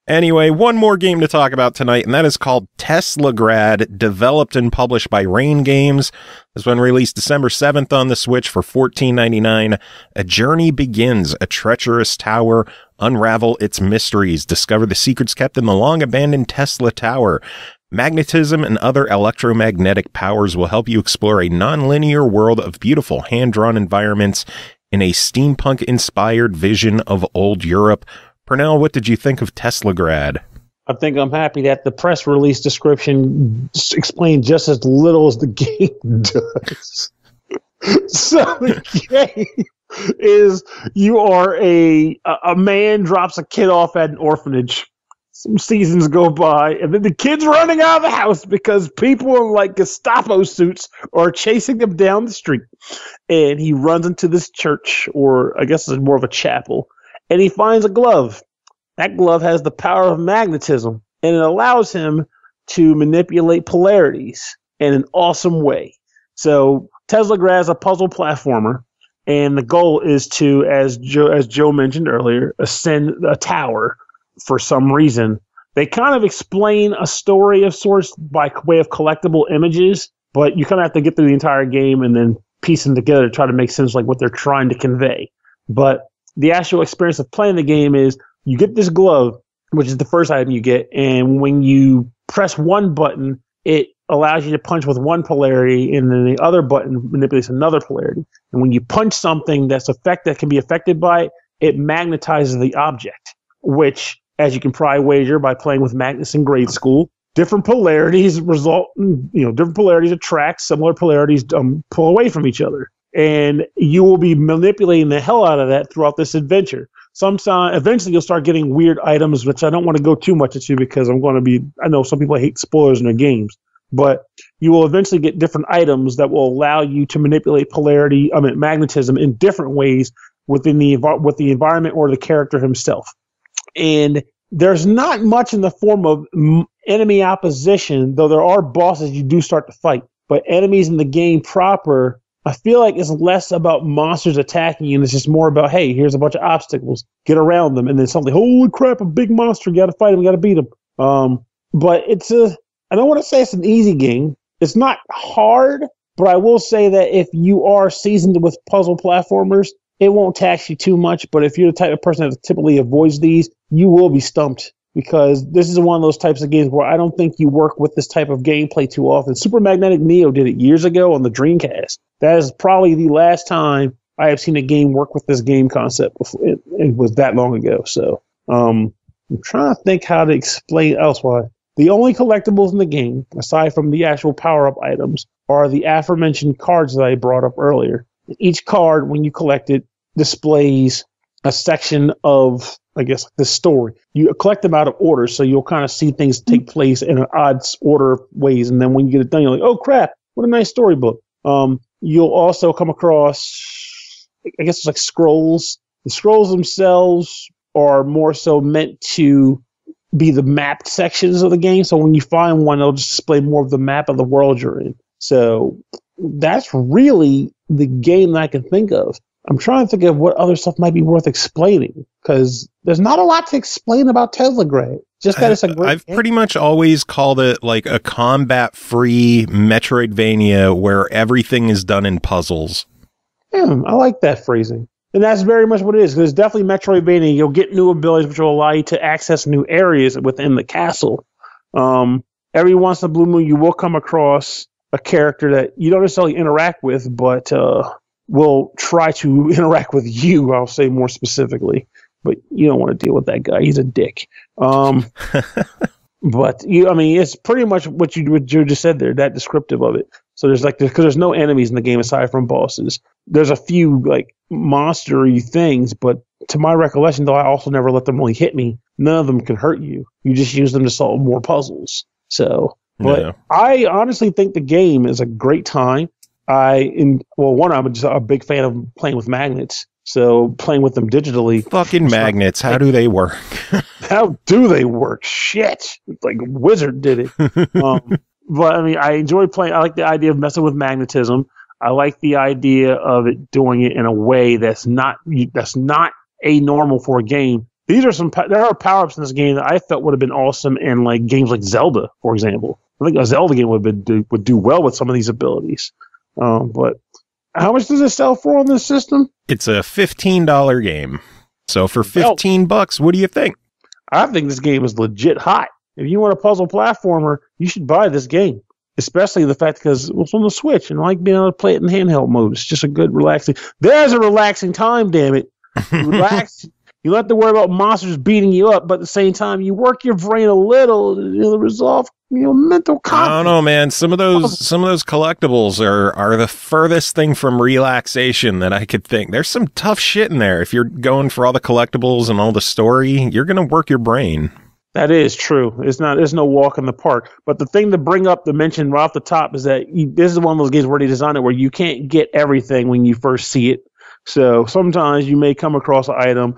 Anyway, one more game to talk about tonight, and that is called Teslagrad, developed and published by Rain Games. This one released December 7th on the Switch for $14.99. A journey begins, a treacherous tower. Unravel its mysteries. Discover the secrets kept in the long-abandoned Tesla Tower. Magnetism and other electromagnetic powers will help you explore a non-linear world of beautiful hand-drawn environments in a steampunk-inspired vision of old Europe. Pernell, what did you think of Teslagrad? I think I'm happy that the press release description explained just as little as the game does. So the game is you are a man drops a kid off at an orphanage. Some seasons go by, and then the kid's running out of the house because people in like Gestapo suits are chasing him down the street. And he runs into this church, or I guess it's more of a chapel, and he finds a glove. That glove has the power of magnetism, and it allows him to manipulate polarities in an awesome way. So Teslagrad is a puzzle platformer, and the goal is to, as Joe mentioned earlier, ascend a tower. For some reason, they kind of explain a story of sorts by way of collectible images, but you kind of have to get through the entire game and then piece them together to try to make sense like what they're trying to convey. But the actual experience of playing the game is you get this glove, which is the first item you get, and when you press one button, it allows you to punch with one polarity, and then the other button manipulates another polarity. And when you punch something that can be affected by it, it magnetizes the object, which, as you can probably wager by playing with magnets in grade school, different polarities result in, different polarities attract, similar polarities pull away from each other. And you will be manipulating the hell out of that throughout this adventure. Eventually you'll start getting weird items, which I don't want to go too much into because I know some people hate spoilers in their games, but you will eventually get different items that will allow you to manipulate magnetism in different ways within the environment or the character himself. And there's not much in the form of enemy opposition, though there are bosses you do start to fight. But enemies in the game proper, I feel like it's less about monsters attacking you, and it's just more about, hey, here's a bunch of obstacles. Get around them, and then suddenly, holy crap, a big monster, you got to fight him, you got to beat him. But I don't want to say it's an easy game. It's not hard, but I will say that if you are seasoned with puzzle platformers, it won't tax you too much, but if you're the type of person that typically avoids these, you will be stumped, because this is one of those types of games where I don't think you work with this type of gameplay too often. Super Magnetic Neo did it years ago on the Dreamcast. That is probably the last time I have seen a game work with this game concept before. It was that long ago. So I'm trying to think how to explain elsewise. The only collectibles in the game, aside from the actual power-up items, are the aforementioned cards that I brought up earlier. Each card, when you collect it, displays a section of, I guess, the story. You collect them out of order, so you'll kind of see things take place in an odd order of ways, and then when you get it done, you're like, oh crap, what a nice storybook. You'll also come across, I guess it's like scrolls. The scrolls themselves are more so meant to be the mapped sections of the game, so when you find one, it'll just display more of the map of the world you're in. So that's really the game that I can think of. I'm trying to think of what other stuff might be worth explaining, because there's not a lot to explain about Telegrade. Just that it's a great I've game. pretty much always called it like a combat-free Metroidvania where everything is done in puzzles. Yeah, I like that phrasing. And that's very much what it is, because it's definitely Metroidvania. You'll get new abilities which will allow you to access new areas within the castle. Every once in a blue moon, you will come across a character that you don't necessarily interact with, but will try to interact with you, I'll say more specifically. But you don't want to deal with that guy. He's a dick. But it's pretty much what you just said there, that descriptive of it. So because there's no enemies in the game aside from bosses. There's a few like monstery things, but to my recollection, though, I also never let them really hit me. None of them can hurt you. You just use them to solve more puzzles. So, but Yeah. I honestly think the game is a great time. I'm just a big fan of playing with magnets. So playing with them digitally. Fucking magnets, how do they work? How do they work? Shit. Like Wizard did it. But I mean, I enjoy playing. I like the idea of messing with magnetism. I like the idea of it doing it in a way that's not anormal for a game. There are power-ups in this game that I felt would have been awesome in like games like Zelda, for example. I think a Zelda game would do well with some of these abilities. But how much does it sell for on this system? It's a $15 game. So for $15, what do you think? I think this game is legit hot. If you want a puzzle platformer, you should buy this game. Especially the fact because it's on the Switch, and I like being able to play it in handheld mode. It's just a good, relaxing. There's a relaxing time, damn it. You relax. You don't have to worry about monsters beating you up, but at the same time, you work your brain a little to resolve mental conflict. I don't know, man. Some of those collectibles are the furthest thing from relaxation that I could think. There's some tough shit in there. If you're going for all the collectibles and all the story, you're gonna work your brain. That is true. There's no walk in the park. But the thing to bring up, to mention right off the top, is that this is one of those games where they designed it where you can't get everything when you first see it. So sometimes you may come across an item.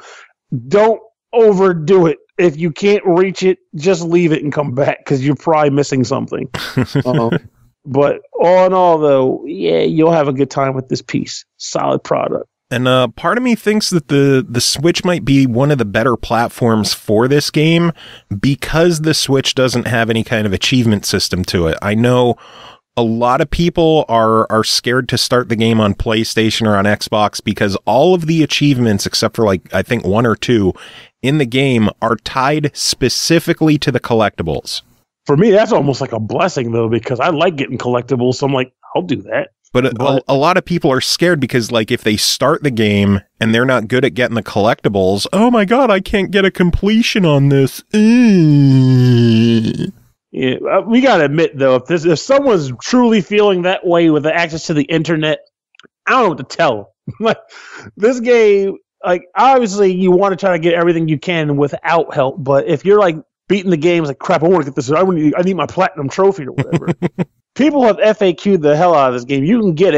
Don't overdo it. If you can't reach it, just leave it and come back because you're probably missing something. But all in all, though, yeah, you'll have a good time with this piece. Solid product. And part of me thinks that the Switch might be one of the better platforms for this game because the Switch doesn't have any kind of achievement system to it. I know a lot of people are scared to start the game on PlayStation or on Xbox because all of the achievements, except for like I think one or two in the game, are tied specifically to the collectibles. For me, that's almost like a blessing, though, because I like getting collectibles, so I'm like, I'll do that. But a lot of people are scared because, like, if they start the game and they're not good at getting the collectibles, oh my god, I can't get a completion on this. Yeah, we gotta admit, though, if someone's truly feeling that way with the access to the internet, I don't know what to tell them. Like, this game, like, obviously you want to try to get everything you can without help, but if you're, like, beating the games like, crap, I want to get this, I need my platinum trophy or whatever. People have FAQ'd the hell out of this game. You can get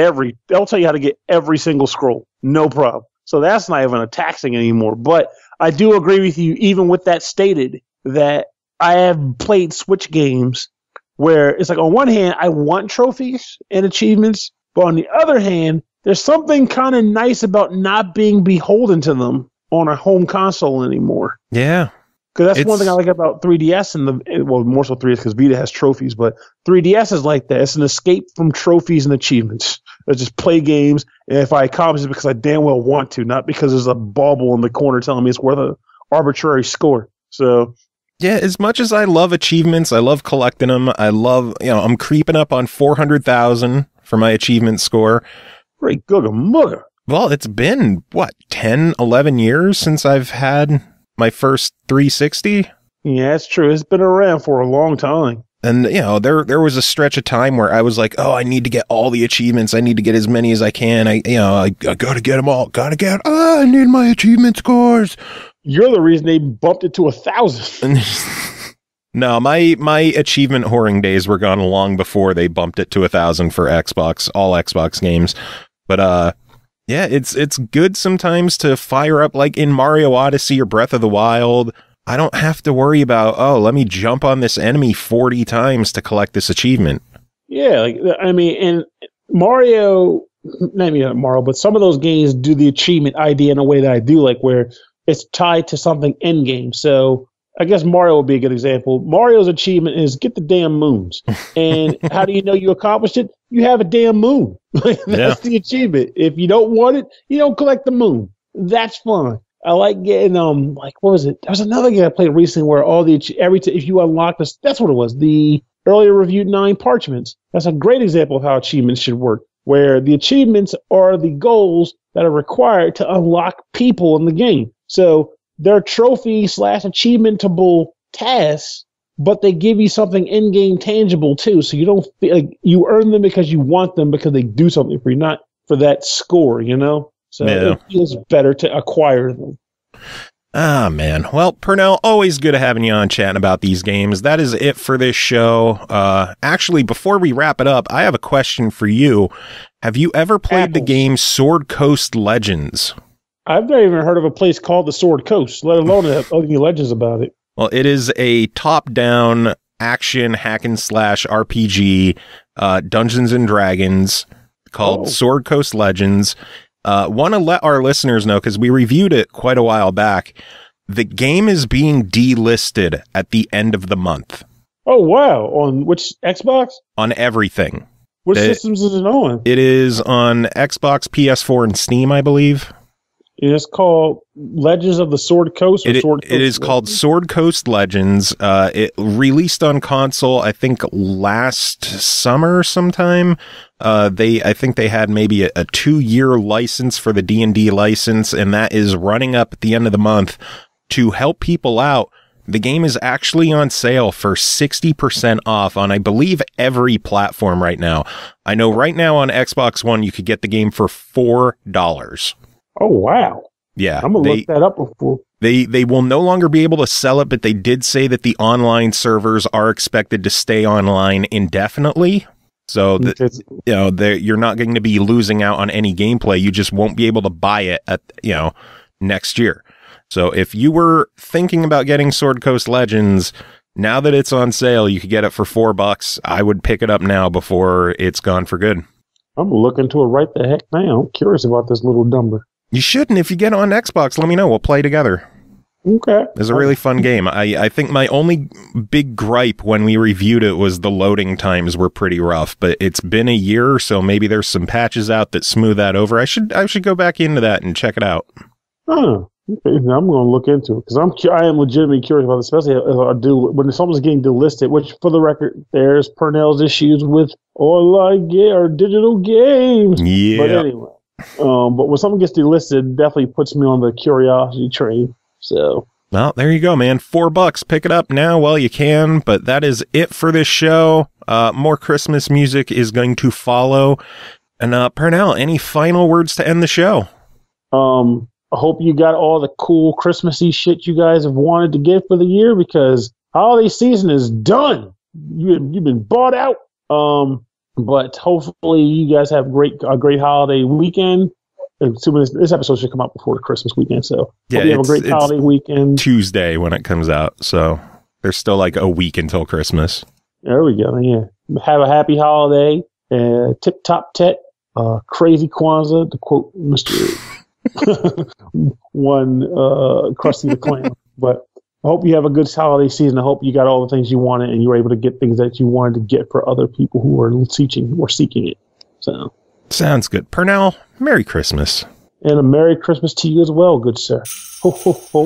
they'll tell you how to get every single scroll. No problem. So that's not even a taxing anymore. But I do agree with you, even with that stated, that I have played Switch games where it's like, on one hand, I want trophies and achievements, but on the other hand, there's something kind of nice about not being beholden to them on a home console anymore. Yeah. Because that's one thing I like about 3DS more so 3DS because Vita has trophies, but 3DS is like that. It's an escape from trophies and achievements. I just play games, and if I accomplish it because I damn well want to, not because there's a bauble in the corner telling me it's worth an arbitrary score. So, yeah, as much as I love achievements, I love collecting them. I love, I'm creeping up on 400,000 for my achievement score. Great googa mugga. Well, it's been, 10, 11 years since I've had my first 360? Yeah, that's true. It's been around for a long time. And, you know, there was a stretch of time where I was like, oh, I need to get all the achievements. I need to get as many as I can. I got to get them all. I need my achievement scores. You're the reason they bumped it to 1,000. No, my achievement whoring days were gone long before they bumped it to 1,000 for Xbox, all Xbox games. But, yeah, it's good sometimes to fire up, like in Mario Odyssey or Breath of the Wild. I don't have to worry about, oh, let me jump on this enemy 40 times to collect this achievement. Yeah, and Mario, maybe not Mario, but some of those games do the achievement idea in a way that I do, like where it's tied to something in game. So I guess Mario would be a good example. Mario's achievement is get the damn moons. And how do you know you accomplished it? You have a damn moon. That's the achievement. If you don't want it, you don't collect the moon. That's fun. I like getting what was it? There was another game I played recently where if you unlock this, that's what it was. The earlier reviewed 9 parchments. That's a great example of how achievements should work, where the achievements are the goals that are required to unlock people in the game. So they're trophy/achievementable tasks, but they give you something in-game tangible too. So you don't feel like you earn them because you want them because they do something for you, not for that score, you know? So it feels better to acquire them. Ah, man. Well, Pernell, always good having you on chatting about these games. That is it for this show. Actually, before we wrap it up, I have a question for you. Have you ever played the game Sword Coast Legends? I've never even heard of a place called the Sword Coast, let alone have any legends about it. Well, it is a top-down action hack-and-slash RPG, Dungeons & Dragons, called Sword Coast Legends. Want to let our listeners know, because we reviewed it quite a while back, the game is being delisted at the end of the month. Oh, wow. On which Xbox? On everything. What systems is it on? It is on Xbox, PS4, and Steam, I believe. It's called Legends of the Sword Coast? It is called Sword Coast Legends. It released on console, I think, last summer sometime. I think they had maybe a 2-year license for the D&D license, and that is running up at the end of the month. To help people out, the game is actually on sale for 60% off on, I believe, every platform right now. I know right now on Xbox One, you could get the game for $4. Oh, wow. Yeah. I'm going to look that up before. They will no longer be able to sell it, but they did say that the online servers are expected to stay online indefinitely. So you're not going to be losing out on any gameplay. You just won't be able to buy it at next year. So if you were thinking about getting Sword Coast Legends, now that it's on sale, you could get it for $4. I would pick it up now before it's gone for good. I'm looking to it right the heck now. I'm curious about this little number. You shouldn't. If you get on Xbox, let me know. We'll play together. Okay. It's a really fun game. I think my only big gripe when we reviewed it was the loading times were pretty rough, but it's been a year, so maybe there's some patches out that smooth that over. I should go back into that and check it out. Oh, okay. I'm going to look into it because I am legitimately curious about it, especially when something's getting delisted, which for the record, there's Pernell's issues with all I get are digital games. Yeah. But anyway. But when something gets delisted, it definitely puts me on the curiosity train. So, well, there you go, man. $4. Pick it up now while you can. But that is it for this show. More Christmas music is going to follow. And Pernell, any final words to end the show? I hope you got all the cool Christmassy shit you guys have wanted to get for the year, because holiday season is done. You've been bought out. But hopefully you guys have a great holiday weekend. Assuming this episode should come out before the Christmas weekend, so hope you have a great holiday weekend. Tuesday when it comes out, so there's still like a week until Christmas. There we go. Yeah, have a happy holiday. Tip top tet. Crazy Kwanzaa, to quote Mr. Krusty the Clown. But I hope you have a good holiday season. I hope you got all the things you wanted and you were able to get things that you wanted to get for other people who are seeking it. So sounds good. Pernell, Merry Christmas. And a Merry Christmas to you as well, good sir. Ho, ho, ho.